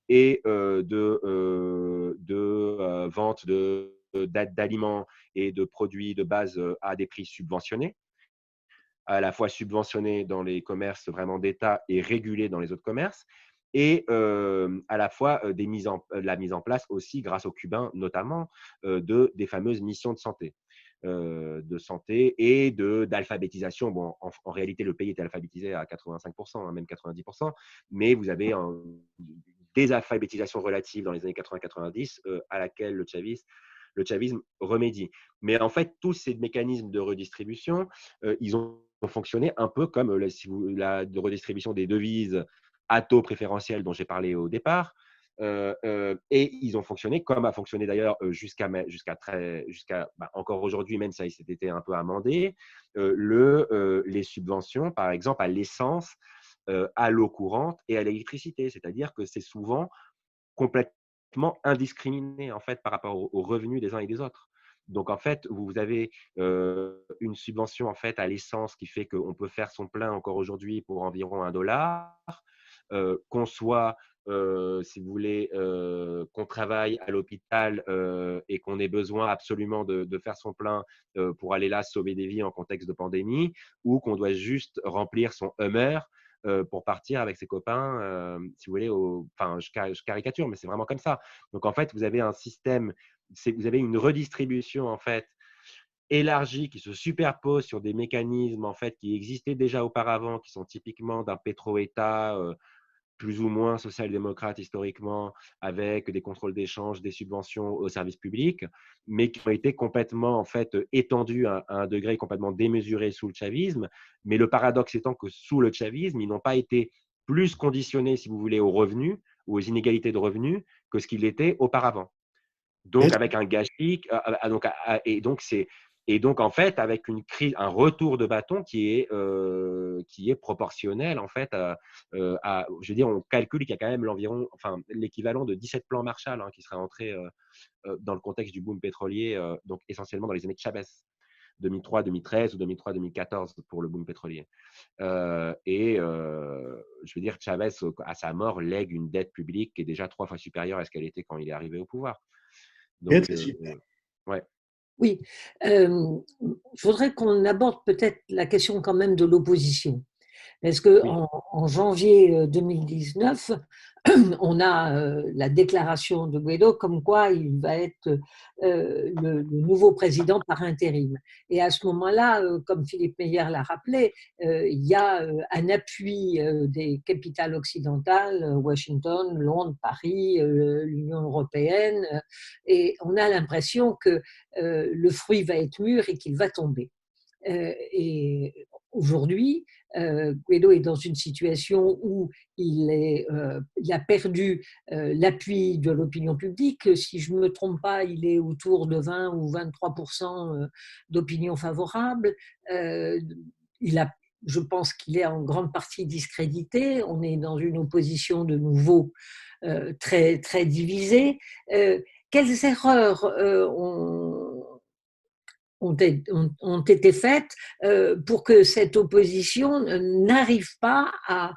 et de vente d'aliments et de produits de base à des prix subventionnés, à la fois subventionnés dans les commerces vraiment d'État et régulés dans les autres commerces, et à la fois la mise en place aussi, grâce aux Cubains notamment, des fameuses missions de santé et d'alphabétisation. Bon, en réalité, le pays est alphabétisé à 85%, même 90%, mais vous avez des alphabétisations relatives dans les années 80-90 à laquelle le chavisme remédie. Mais en fait, tous ces mécanismes de redistribution, ils ont fonctionné un peu comme la redistribution des devises à taux préférentiel dont j'ai parlé au départ. Et ils ont fonctionné comme a fonctionné d'ailleurs jusqu'à encore aujourd'hui, même ça s'est été un peu amendé, les subventions, par exemple, à l'essence, à l'eau courante et à l'électricité. C'est-à-dire que c'est souvent complètement indiscriminé, en fait, par rapport aux revenus des uns et des autres. Donc, en fait, vous avez une subvention, en fait, à l'essence qui fait qu'on peut faire son plein encore aujourd'hui pour environ $1, qu'on soit, si vous voulez, qu'on travaille à l'hôpital et qu'on ait besoin absolument de faire son plein pour aller là sauver des vies en contexte de pandémie, ou qu'on doit juste remplir son Hummer pour partir avec ses copains, si vous voulez, enfin, je caricature, mais c'est vraiment comme ça. Donc, en fait, vous avez un système, vous avez une redistribution, en fait, élargie qui se superpose sur des mécanismes, en fait, qui existaient déjà auparavant, qui sont typiquement d'un pétro-État plus ou moins social-démocrate historiquement, avec des contrôles d'échange, des subventions aux services publics, mais qui ont été complètement, en fait, étendus à un degré complètement démesuré sous le chavisme. Mais le paradoxe étant que sous le chavisme, ils n'ont pas été plus conditionnés, si vous voulez, aux revenus ou aux inégalités de revenus que ce qu'il était auparavant. Donc, avec un gâchis, et donc, en fait, avec une crise, un retour de bâton qui est proportionnel, en fait, je veux dire, on calcule qu'il y a quand même l'équivalent de 17 plans Marshall qui seraient entrés dans le contexte du boom pétrolier, donc essentiellement dans les années de Chavez, 2003, 2013 ou 2003, 2014 pour le boom pétrolier. Je veux dire, Chavez, à sa mort, lègue une dette publique qui est déjà 3 fois supérieure à ce qu'elle était quand il est arrivé au pouvoir. Donc, ouais. Oui, je voudrais qu'on aborde peut-être la question quand même de l'opposition. Parce qu'en janvier 2019, on a la déclaration de Guaido comme quoi il va être le nouveau président par intérim. Et à ce moment-là, comme Philippe Meyer l'a rappelé, il y a un appui des capitales occidentales, Washington, Londres, Paris, l'Union européenne, et on a l'impression que le fruit va être mûr et qu'il va tomber. Et aujourd'hui, Guaido est dans une situation où il a perdu l'appui de l'opinion publique. Si je ne me trompe pas, il est autour de 20 ou 23% d'opinion favorable. Je pense qu'il est en grande partie discrédité. On est dans une opposition de nouveau très, très divisée. Quelles erreurs ont été faites pour que cette opposition n'arrive pas à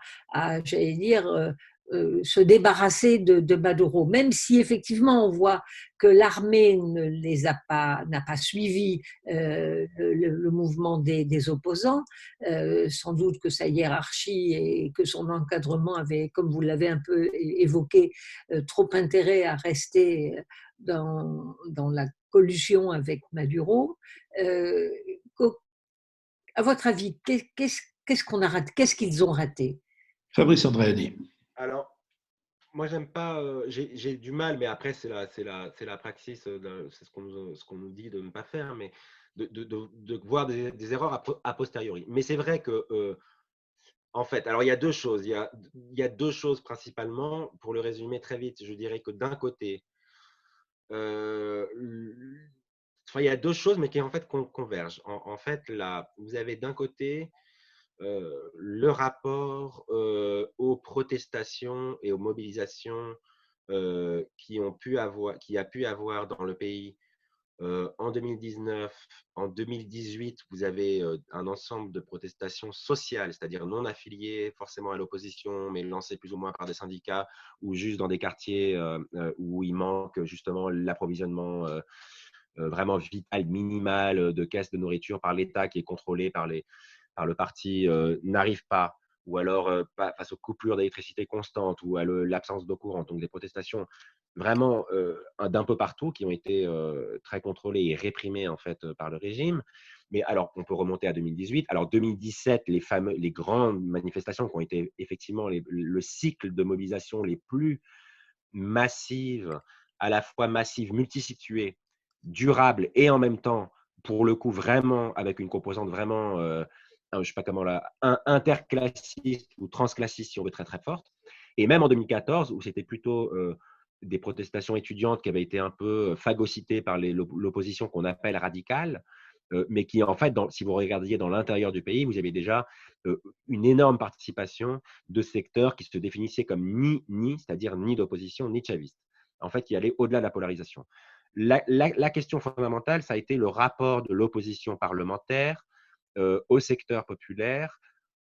j'allais dire, se débarrasser de Maduro, même si effectivement on voit que l'armée n'a pas suivi le mouvement des opposants, sans doute que sa hiérarchie et que son encadrement avait, comme vous l'avez un peu évoqué, trop intérêt à rester dans la collusion avec Maduro. À votre avis, qu'est-ce qu'on a raté? Qu'est-ce qu'ils ont raté? Fabrice Andréani. Alors, moi, j'aime pas, j'ai du mal, mais après, c'est la praxis, c'est ce qu'on nous dit de ne pas faire, mais de voir des erreurs a posteriori. Mais c'est vrai que, en fait, alors il y a deux choses. Il y a deux choses principalement. Pour le résumer très vite, je dirais que d'un côté, euh, enfin, il y a deux choses, mais qui en fait convergent. En fait, là, vous avez d'un côté le rapport aux protestations et aux mobilisations qui a pu avoir dans le pays en 2019, en 2018, vous avez un ensemble de protestations sociales, c'est-à-dire non affiliées forcément à l'opposition, mais lancées plus ou moins par des syndicats ou juste dans des quartiers où il manque justement l'approvisionnement vraiment vital, minimal de caisses de nourriture par l'État qui est contrôlé par le parti, n'arrive pas, ou alors face aux coupures d'électricité constantes ou à l'absence d'eau courante. Donc des protestations vraiment d'un peu partout qui ont été très contrôlées et réprimées en fait par le régime. Mais alors, on peut remonter à 2018. Alors 2017, les grandes manifestations qui ont été effectivement le cycle de mobilisation les plus massives, à la fois massives, multisituées, durables et en même temps, pour le coup, vraiment avec une composante vraiment, je ne sais pas comment interclassiste ou transclassiste, si on veut, très très forte. Et même en 2014, où c'était plutôt des protestations étudiantes qui avaient été un peu phagocytées par l'opposition qu'on appelle radicale, mais qui, en fait, si vous regardiez dans l'intérieur du pays, vous avez déjà une énorme participation de secteurs qui se définissaient comme ni, c'est-à-dire ni d'opposition, ni de chavistes. En fait, qui allaient au-delà de la polarisation. La question fondamentale, ça a été le rapport de l'opposition parlementaire au secteur populaire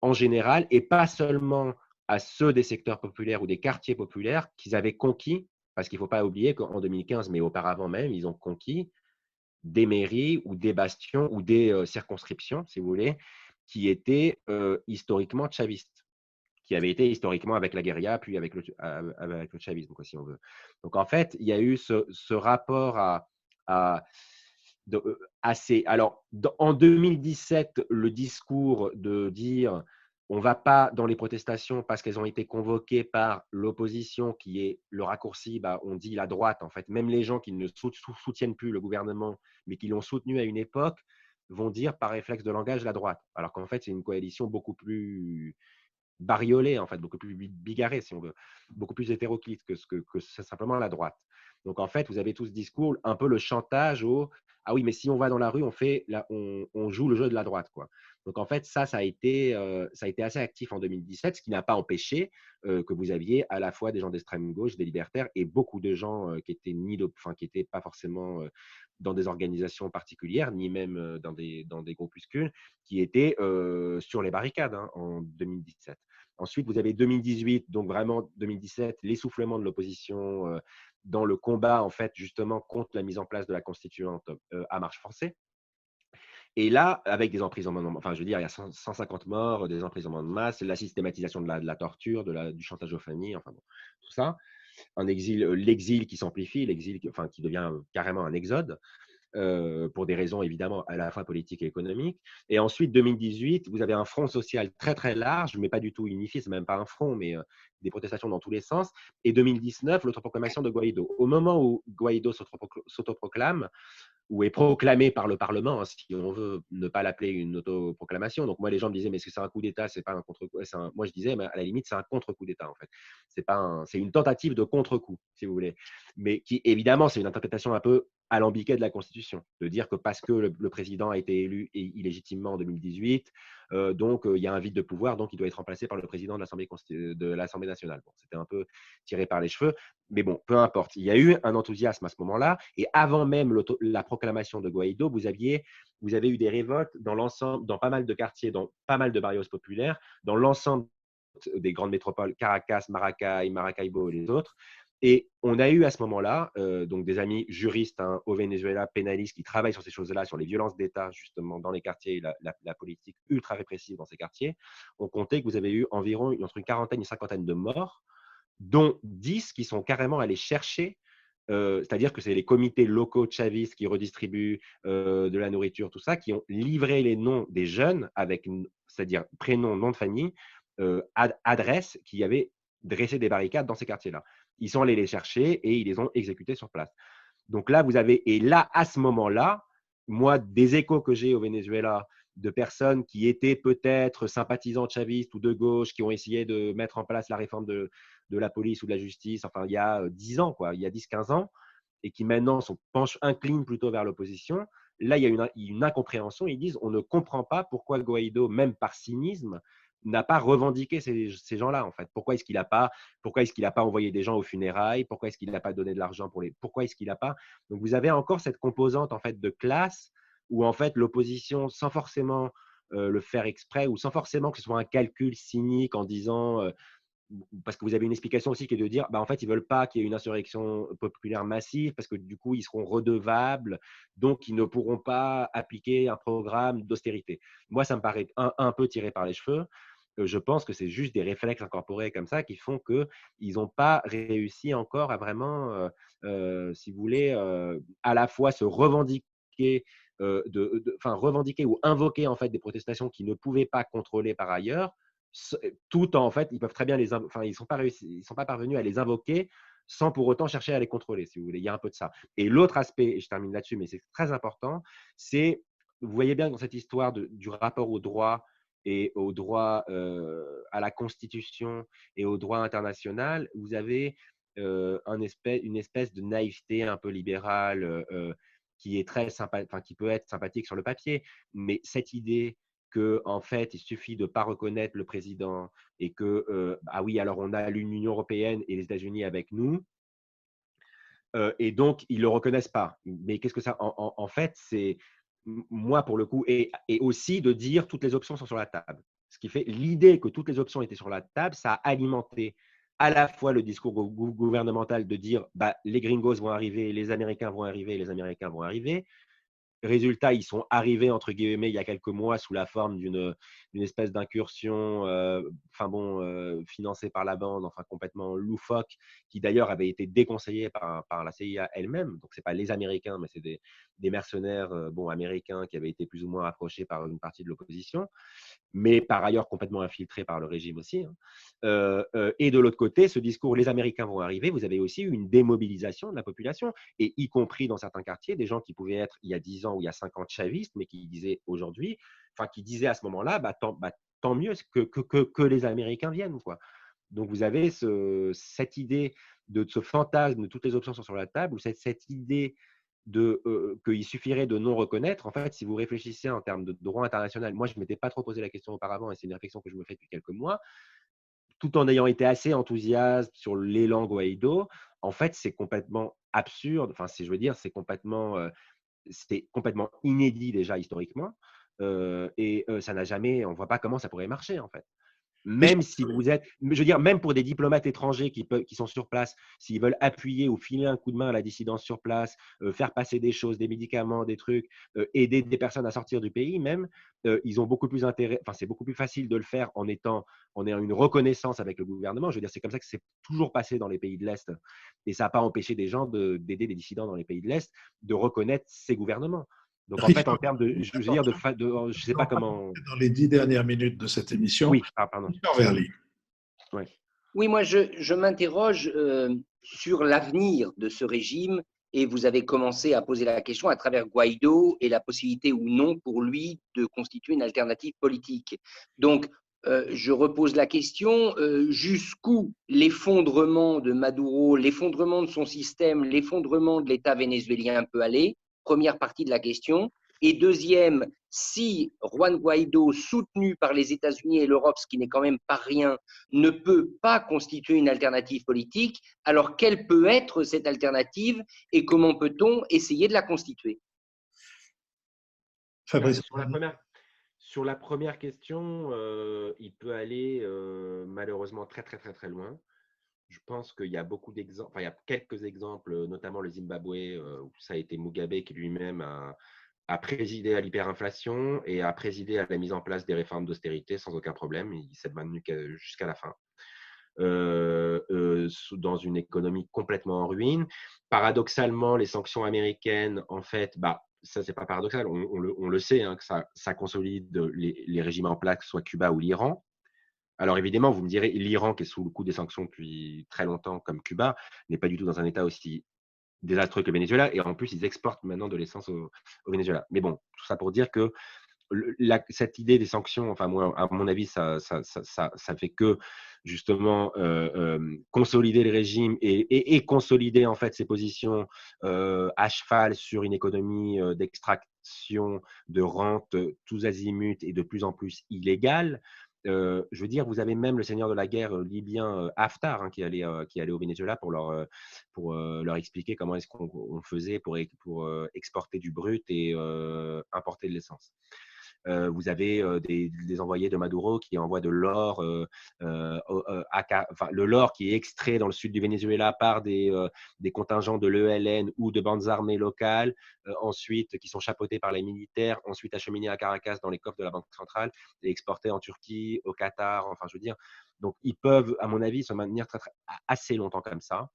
en général, et pas seulement à ceux des secteurs populaires ou des quartiers populaires qu'ils avaient conquis, parce qu'il ne faut pas oublier qu'en 2015, mais auparavant même, ils ont conquis des mairies ou des bastions ou des circonscriptions, si vous voulez, qui étaient historiquement chavistes, qui avaient été historiquement avec la guérilla, puis avec le chavisme, quoi, si on veut. Donc en fait, il y a eu ce rapport à assez. Alors, en 2017, le discours de dire on ne va pas dans les protestations parce qu'elles ont été convoquées par l'opposition, qui est le raccourci, on dit la droite, en fait. Même les gens qui ne soutiennent plus le gouvernement, mais qui l'ont soutenu à une époque, vont dire par réflexe de langage la droite. Alors qu'en fait, c'est une coalition beaucoup plus bariolée, en fait, beaucoup plus bigarrée, si on veut, beaucoup plus hétéroclite que simplement la droite. Donc, en fait, vous avez tout ce discours, un peu le chantage au « Ah oui, mais si on va dans la rue, on joue le jeu de la droite. » quoi. Donc, en fait, ça a été assez actif en 2017, ce qui n'a pas empêché que vous aviez à la fois des gens d'extrême gauche, des libertaires, et beaucoup de gens qui n'étaient pas forcément dans des organisations particulières, ni même dans des groupuscules, qui étaient sur les barricades en 2017. Ensuite, vous avez 2018, donc vraiment 2017, l'essoufflement de l'opposition dans le combat, en fait, justement, contre la mise en place de la constituante à marche forcée. Et là, avec des emprisonnements, enfin, je veux dire, il y a 150 morts, des emprisonnements de masse, la systématisation de la torture, du chantage aux familles, enfin bon, tout ça. L'exil qui s'amplifie, l'exil qui devient carrément un exode. Pour des raisons évidemment à la fois politiques et économiques. Et ensuite, 2018, vous avez un front social très très large, mais pas du tout unifié, c'est même pas un front, mais des protestations dans tous les sens. Et 2019, l'autoproclamation de Guaido. Au moment où Guaido s'autoproclame, ou est proclamé par le Parlement, si on veut ne pas l'appeler une autoproclamation. Donc moi, les gens me disaient, mais est-ce que c'est un coup d'État, c'est pas un contre-coup. Moi, je disais, mais à la limite, c'est un contre-coup d'État, en fait. C'est une tentative de contre-coup, si vous voulez. Mais qui, évidemment, c'est une interprétation un peu alambiquée de la Constitution, de dire que parce que le président a été élu illégitimement en 2018, donc il y a un vide de pouvoir, donc il doit être remplacé par le président de l'Assemblée nationale. Bon, c'était un peu tiré par les cheveux. Mais bon, peu importe. Il y a eu un enthousiasme à ce moment-là. Et avant même la proclamation de Guaido, vous avez eu des révoltes dans pas mal de quartiers, dans pas mal de barrios populaires, dans l'ensemble des grandes métropoles, Caracas, Maracay, Maracaibo et les autres. Et on a eu à ce moment-là donc des amis juristes au Venezuela, pénalistes, qui travaillent sur ces choses-là, sur les violences d'État, justement, dans les quartiers, la politique ultra répressive dans ces quartiers. On comptait que vous avez eu environ entre une quarantaine et une cinquantaine de morts, dont 10 qui sont carrément allés chercher, c'est-à-dire que c'est les comités locaux chavistes qui redistribuent de la nourriture, tout ça, qui ont livré les noms des jeunes avec, c'est-à-dire prénom, nom de famille, adresse, qui avaient dressé des barricades dans ces quartiers-là. Ils sont allés les chercher et ils les ont exécutés sur place. Donc là, à ce moment-là, moi, des échos que j'ai au Venezuela de personnes qui étaient peut-être sympathisants chavistes ou de gauche, qui ont essayé de mettre en place la réforme de la police ou de la justice, enfin, il y a 10 ans, quoi, il y a 10-15 ans, et qui maintenant inclinent plutôt vers l'opposition. Là, il y a une incompréhension. Ils disent on ne comprend pas pourquoi Guaido, même par cynisme, n'a pas revendiqué ces gens-là, en fait. Pourquoi est-ce qu'il n'a pas envoyé des gens aux funérailles? Pourquoi est-ce qu'il n'a pas donné de l'argent pourquoi est-ce qu'il n'a pas… Donc, vous avez encore cette composante, en fait, de classe où, en fait, l'opposition, sans forcément le faire exprès ou sans forcément que ce soit un calcul cynique en disant… parce que vous avez une explication aussi qui est de dire, en fait, ils ne veulent pas qu'il y ait une insurrection populaire massive parce que du coup, ils seront redevables, donc ils ne pourront pas appliquer un programme d'austérité. Moi, ça me paraît un peu tiré par les cheveux. Je pense que c'est juste des réflexes incorporés comme ça qui font qu'ils n'ont pas réussi encore à vraiment, si vous voulez, à la fois se revendiquer, revendiquer ou invoquer en fait des protestations qu'ils ne pouvaient pas contrôler par ailleurs, tout en fait, ils peuvent très bien ils sont pas parvenus à les invoquer sans pour autant chercher à les contrôler, si vous voulez. Il y a un peu de ça. Et l'autre aspect, et je termine là-dessus, mais c'est très important, c'est, vous voyez bien dans cette histoire du rapport au droit et au droit à la Constitution et au droit international, vous avez une espèce de naïveté un peu libérale qui est qui peut être sympathique sur le papier, mais cette idée qu'en fait, il suffit de ne pas reconnaître le président et que, ah oui, alors on a l'Union européenne et les États-Unis avec nous, et donc ils ne le reconnaissent pas. Mais qu'est-ce que ça… En fait, c'est, moi pour le coup, et aussi de dire toutes les options sont sur la table. Ce qui fait l'idée que toutes les options étaient sur la table, ça a alimenté à la fois le discours gouvernemental de dire les gringos vont arriver, les Américains vont arriver, les Américains vont arriver. Résultat, ils sont arrivés, entre guillemets, il y a quelques mois sous la forme d'une espèce d'incursion financée par la bande, enfin complètement loufoque, qui d'ailleurs avait été déconseillée par la CIA elle-même. Donc, ce n'est pas les Américains, mais c'est des mercenaires américains qui avaient été plus ou moins approchés par une partie de l'opposition, mais par ailleurs complètement infiltrés par le régime aussi. Et de l'autre côté, ce discours, les Américains vont arriver, vous avez aussi une démobilisation de la population, et y compris dans certains quartiers, des gens qui pouvaient être il y a 10 ans ou il y a 5 ans chavistes, mais qui disaient aujourd'hui, qui disaient à ce moment-là, tant mieux que les Américains viennent, quoi. Donc vous avez cette idée de ce fantasme de toutes les options sont sur la table, ou cette idée qu'il suffirait de non reconnaître. En fait, si vous réfléchissez en termes de droit international, moi je ne m'étais pas trop posé la question auparavant, et c'est une réflexion que je me fais depuis quelques mois, tout en ayant été assez enthousiaste sur l'élan Guaido, en fait, c'est complètement absurde. Enfin, je veux dire, c'est complètement inédit déjà historiquement, et ça n'a jamais, on ne voit pas comment ça pourrait marcher, en fait. Même si vous êtes, je veux dire, même pour des diplomates étrangers qui sont sur place, s'ils veulent appuyer ou filer un coup de main à la dissidence sur place, faire passer des choses, des médicaments, des trucs, aider des personnes à sortir du pays même, ils ont beaucoup plus intérêt, c'est beaucoup plus facile de le faire en ayant une reconnaissance avec le gouvernement. Je veux dire, c'est comme ça que c'est toujours passé dans les pays de l'Est, et ça n'a pas empêché des gens d'aider les dissidents dans les pays de l'Est de reconnaître ces gouvernements. Donc, en fait, en termes de, je veux dire, je ne sais pas comment… Dans les 10 dernières minutes de cette émission, Oui, pardon. Verly. Oui, moi, je m'interroge sur l'avenir de ce régime, et vous avez commencé à poser la question à travers Guaido et la possibilité ou non pour lui de constituer une alternative politique. Donc, je repose la question, jusqu'où l'effondrement de Maduro, l'effondrement de son système, l'effondrement de l'État vénézuélien peut aller? Première partie de la question. Et deuxième, si Juan Guaido, soutenu par les États-Unis et l'Europe, ce qui n'est quand même pas rien, ne peut pas constituer une alternative politique, alors quelle peut être cette alternative et comment peut-on essayer de la constituer? Fabrice. Sur la première question, il peut aller malheureusement très, très, très, très loin. Je pense qu'il y a beaucoup d'exemples, il y a quelques exemples, notamment le Zimbabwe, où ça a été Mugabe qui lui-même a présidé à l'hyperinflation et a présidé à la mise en place des réformes d'austérité sans aucun problème. Il s'est maintenu jusqu'à la fin, dans une économie complètement en ruine. Paradoxalement, les sanctions américaines, en fait, ça, c'est pas paradoxal, on le sait, que ça consolide les régimes en place, soit Cuba ou l'Iran. Alors évidemment, vous me direz, l'Iran, qui est sous le coup des sanctions depuis très longtemps, comme Cuba, n'est pas du tout dans un état aussi désastreux que le Venezuela. Et en plus, ils exportent maintenant de l'essence au Venezuela. Mais bon, tout ça pour dire que cette idée des sanctions, enfin moi, à mon avis, ça fait que justement consolider le régime et consolider en fait ses positions à cheval sur une économie d'extraction, de rente tous azimuts et de plus en plus illégale. Je veux dire, vous avez même le seigneur de la guerre libyen Haftar qui allait au Venezuela pour leur expliquer comment est-ce qu'on faisait pour exporter du brut et importer de l'essence. Vous avez des envoyés de Maduro qui envoient de l'or, le l'or qui est extrait dans le sud du Venezuela par des contingents de l'ELN ou de bandes armées locales, ensuite qui sont chapeautés par les militaires, ensuite acheminés à Caracas dans les coffres de la Banque centrale et exportés en Turquie, au Qatar, enfin je veux dire. Donc ils peuvent, à mon avis, se maintenir assez longtemps comme ça.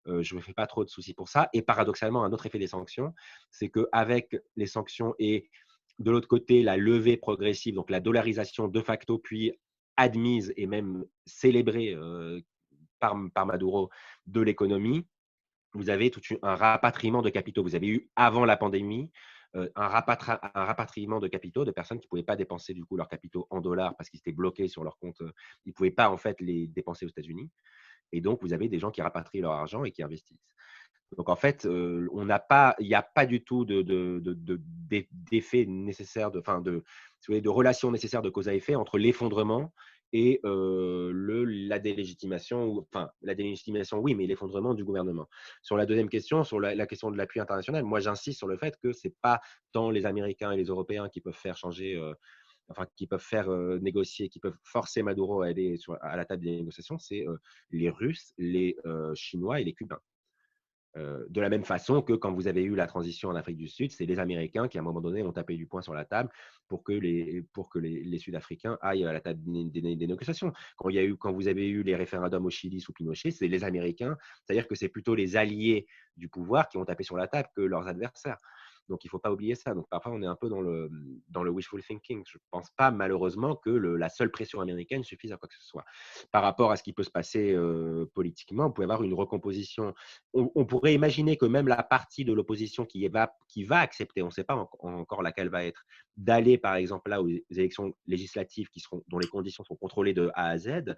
Je ne me fais pas trop de soucis pour ça. Et paradoxalement, un autre effet des sanctions, c'est qu'avec les sanctions et de l'autre côté, la levée progressive, donc la dollarisation de facto, puis admise et même célébrée par Maduro de l'économie, vous avez tout un rapatriement de capitaux. Vous avez eu, avant la pandémie, un rapatriement de capitaux de personnes qui ne pouvaient pas dépenser du coup leurs capitaux en dollars parce qu'ils étaient bloqués sur leur compte. Ils ne pouvaient pas en fait les dépenser aux États-Unis. Et donc, vous avez des gens qui rapatrient leur argent et qui investissent. Donc, en fait, il n'y a pas du tout d'effet nécessaire, de relation nécessaire de cause à effet entre l'effondrement et la délégitimation, enfin, la délégitimation, oui, mais l'effondrement du gouvernement. Sur la deuxième question, sur la question de l'appui international, moi, j'insiste sur le fait que ce n'est pas tant les Américains et les Européens qui peuvent faire changer qui peuvent faire négocier, qui peuvent forcer Maduro à aller à la table des négociations, c'est les Russes, les Chinois et les Cubains. De la même façon que quand vous avez eu la transition en Afrique du Sud, c'est les Américains qui, à un moment donné, ont tapé du poing sur la table pour que les Sud-Africains aillent à la table des négociations. Quand vous avez eu les référendums au Chili sous Pinochet, c'est les Américains, c'est-à-dire que c'est plutôt les alliés du pouvoir qui ont tapé sur la table que leurs adversaires. Donc, il ne faut pas oublier ça. Donc, parfois, on est un peu dans le wishful thinking. Je ne pense pas, malheureusement, que la seule pression américaine suffise à quoi que ce soit. Par rapport à ce qui peut se passer politiquement, on peut avoir une recomposition. On pourrait imaginer que même la partie de l'opposition qui va accepter, on ne sait pas encore laquelle va être, d'aller, par exemple, là aux élections législatives dont les conditions sont contrôlées de A à Z,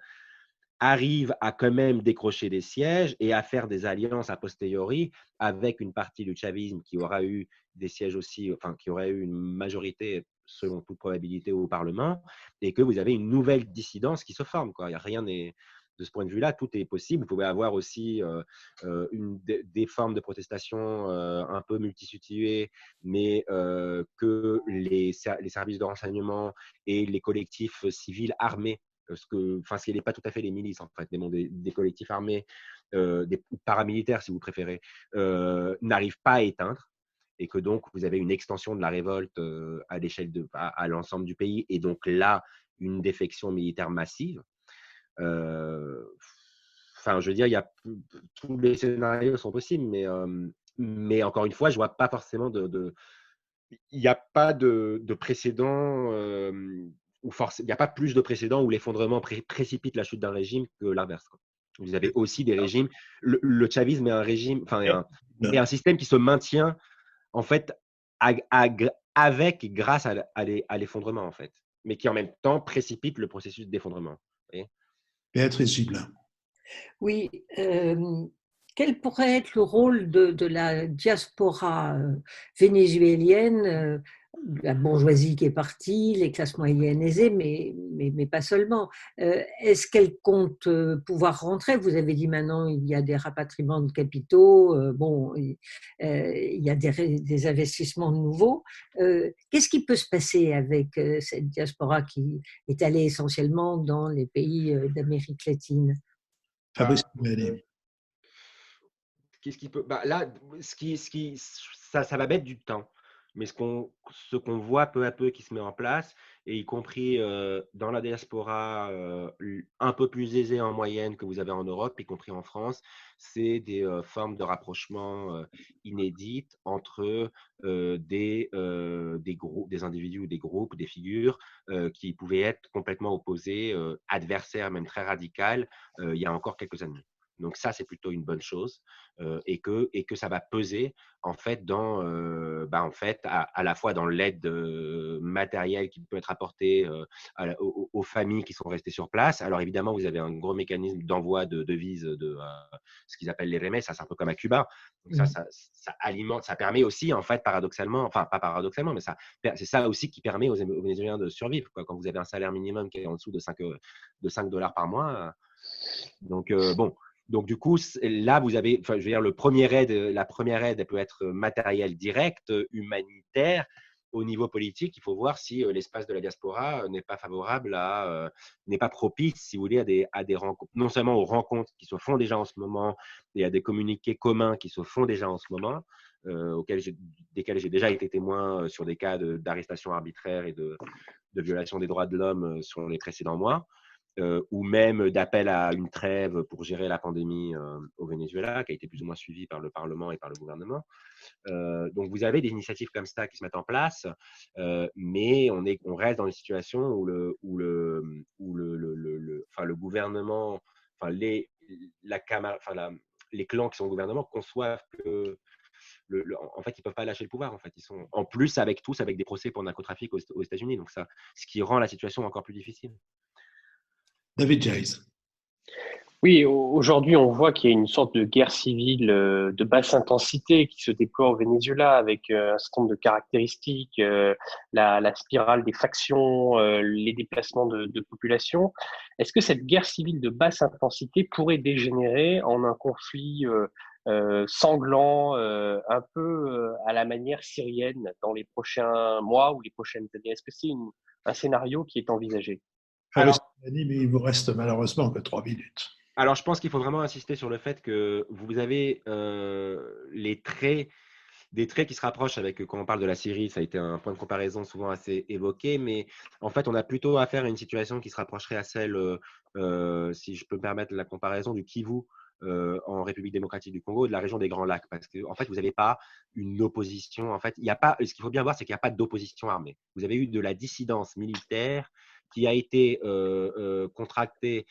arrive à quand même décrocher des sièges et à faire des alliances a posteriori avec une partie du chavisme qui aura eu des sièges aussi, enfin qui aurait eu une majorité selon toute probabilité au Parlement, et que vous avez une nouvelle dissidence qui se forme, quoi. Il y a rien n'est de ce point de vue-là, tout est possible. Vous pouvez avoir aussi des formes de protestation un peu multisituées, mais que les services de renseignement et les collectifs civils armés, ce qui n'est pas tout à fait les milices, en fait, mais bon, des collectifs armés, des paramilitaires, si vous préférez, n'arrivent pas à éteindre, et que donc vous avez une extension de la révolte à l'échelle à l'ensemble du pays, et donc là, une défection militaire massive. Enfin, je veux dire, tous les scénarios sont possibles, mais encore une fois, je ne vois pas forcément il n'y a pas de précédent il n'y a pas plus de précédents où l'effondrement précipite la chute d'un régime que l'inverse. Vous avez aussi des régimes. Le chavisme est un régime, est un système qui se maintient en fait grâce à l'effondrement en fait, mais qui en même temps précipite le processus d'effondrement. Béatrice Gibelin. Oui, quel pourrait être le rôle de la diaspora vénézuélienne, la bourgeoisie qui est partie, les classes moyennes aisées, mais pas seulement. Est-ce qu'elle compte pouvoir rentrer? Vous avez dit maintenant il y a des rapatriements de capitaux, il y a des investissements nouveaux. Qu'est-ce qui peut se passer avec cette diaspora qui est allée essentiellement dans les pays d'Amérique latine? Fabrice Qu'est-ce qui peut, là, ça va mettre du temps. mais ce qu'on voit peu à peu qui se met en place, et y compris dans la diaspora un peu plus aisée en moyenne que vous avez en Europe, y compris en France, c'est des formes de rapprochement inédites entre des individus ou des groupes, des figures qui pouvaient être complètement opposés, adversaires, même très radicales, il y a encore quelques années. Donc ça, c'est plutôt une bonne chose et que ça va peser en fait en fait à la fois dans l'aide matérielle qui peut être apportée aux familles qui sont restées sur place. Alors évidemment, vous avez un gros mécanisme d'envoi de devises de ce qu'ils appellent les remesses. Ça, c'est un peu comme à Cuba. Donc ça alimente, ça permet aussi en fait paradoxalement, enfin pas paradoxalement, mais c'est ça aussi qui permet aux Vénézuéliens de survivre, quoi. Quand vous avez un salaire minimum qui est en dessous de 5 dollars par mois. Donc bon. Donc, du coup, là, vous avez, enfin, je veux dire, la première aide, elle peut être matérielle directe, humanitaire. Au niveau politique, il faut voir si l'espace de la diaspora n'est pas favorable n'est pas propice, si vous voulez, à des rencontres, non seulement aux rencontres qui se font déjà en ce moment et à des communiqués communs qui se font déjà en ce moment, desquels j'ai déjà été témoin sur des cas d'arrestation arbitraire et de violation des droits de l'homme sur les précédents mois. Ou même d'appel à une trêve pour gérer la pandémie au Venezuela, qui a été plus ou moins suivie par le Parlement et par le gouvernement. Donc, vous avez des initiatives comme ça qui se mettent en place, mais on reste dans une situation où le gouvernement, enfin, les clans qui sont au gouvernement conçoivent que en fait, ils ne peuvent pas lâcher le pouvoir. En fait, ils sont en plus avec des procès pour narcotrafic aux États-Unis. Donc, ça, ce qui rend la situation encore plus difficile. David Jays. Oui, aujourd'hui, on voit qu'il y a une sorte de guerre civile de basse intensité qui se déploie au Venezuela avec un certain nombre de caractéristiques, la spirale des factions, les déplacements de population. Est-ce que cette guerre civile de basse intensité pourrait dégénérer en un conflit sanglant, un peu à la manière syrienne dans les prochains mois ou les prochaines années? Est-ce que c'est un scénario qui est envisagé? Mais il vous reste malheureusement que 3 minutes. Alors, je pense qu'il faut vraiment insister sur le fait que vous avez des traits qui se rapprochent avec, quand on parle de la Syrie, ça a été un point de comparaison souvent assez évoqué, mais en fait, on a plutôt affaire à une situation qui se rapprocherait à celle, si je peux me permettre la comparaison, du Kivu en République démocratique du Congo, de la région des Grands Lacs, parce que en fait, vous n'avez pas une opposition. En fait, il y a pas. Ce qu'il faut bien voir, c'est qu'il n'y a pas d'opposition armée. Vous avez eu de la dissidence militaire qui a été contractée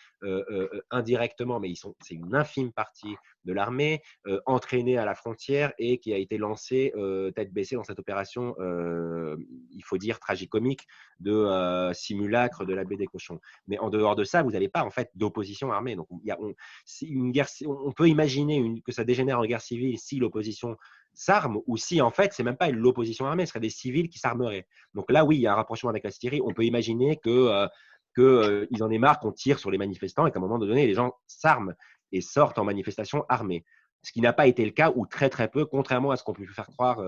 indirectement, mais c'est une infime partie de l'armée, entraînée à la frontière et qui a été lancée tête baissée dans cette opération, il faut dire, tragicomique de simulacre de la baie des Cochons. Mais en dehors de ça, vous n'avez pas en fait d'opposition armée. Donc, on peut imaginer que ça dégénère en guerre civile si l'opposition s'arme, ou si en fait, c'est même pas l'opposition armée, ce serait des civils qui s'armeraient. Donc là, oui, il y a un rapprochement avec la Syrie. On peut imaginer qu'ils en aient marre qu'on tire sur les manifestants et qu'à un moment donné, les gens s'arment et sortent en manifestation armée. Ce qui n'a pas été le cas, ou très très peu, contrairement à ce qu'on peut faire croire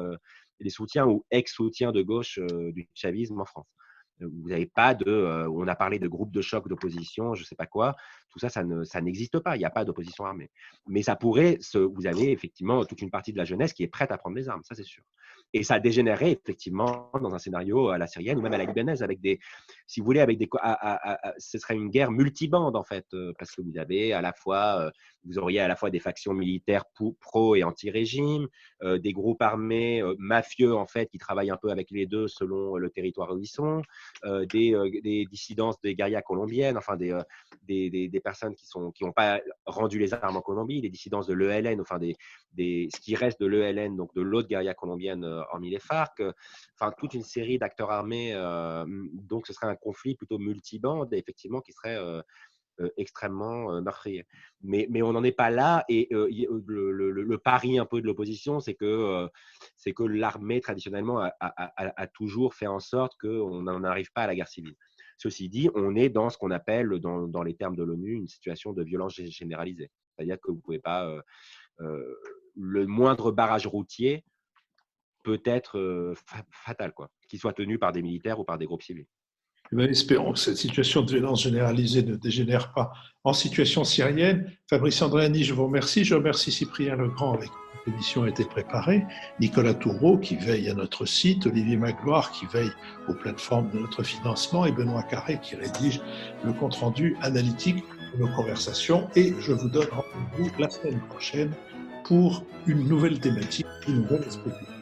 les soutiens ou ex-soutiens de gauche du chavisme en France. Vous n'avez pas on a parlé de groupes de choc d'opposition, je ne sais pas quoi. Tout ça, ça n'existe pas. Il n'y a pas d'opposition armée. Mais ça pourrait, vous avez effectivement toute une partie de la jeunesse qui est prête à prendre les armes, ça c'est sûr. Et ça dégénérerait effectivement dans un scénario à la syrienne ou même à la libanaise, si vous voulez, ce serait une guerre multibande en fait, parce que vous auriez à la fois des factions militaires pro et anti-régime, des groupes armés mafieux en fait qui travaillent un peu avec les deux selon le territoire où ils sont. Des dissidences des guérillas colombiennes, enfin des personnes qui n'ont pas rendu les armes en Colombie, des dissidences de l'ELN, enfin ce qui reste de l'ELN, donc de l'autre guérilla colombienne hormis les FARC, enfin toute une série d'acteurs armés. Donc ce serait un conflit plutôt multibande, effectivement, qui serait extrêmement meurtrier. Mais on n'en est pas là, et le pari un peu de l'opposition, c'est que l'armée traditionnellement a toujours fait en sorte qu'on n'en arrive pas à la guerre civile. Ceci dit, on est dans ce qu'on appelle, dans les termes de l'ONU, une situation de violence généralisée. C'est-à-dire que vous ne pouvez pas… le moindre barrage routier peut être fatal, quoi, qu'il soit tenu par des militaires ou par des groupes civils. Eh bien, espérons que cette situation de violence généralisée ne dégénère pas en situation syrienne. Fabrice Andréani, je vous remercie. Je remercie Cyprien Legrand avec qui l'émission a été préparée, Nicolas Toureau qui veille à notre site, Olivier Magloire qui veille aux plateformes de notre financement et Benoît Carré qui rédige le compte-rendu analytique de nos conversations. Et je vous donne rendez-vous la semaine prochaine pour une nouvelle thématique, une nouvelle spécialité.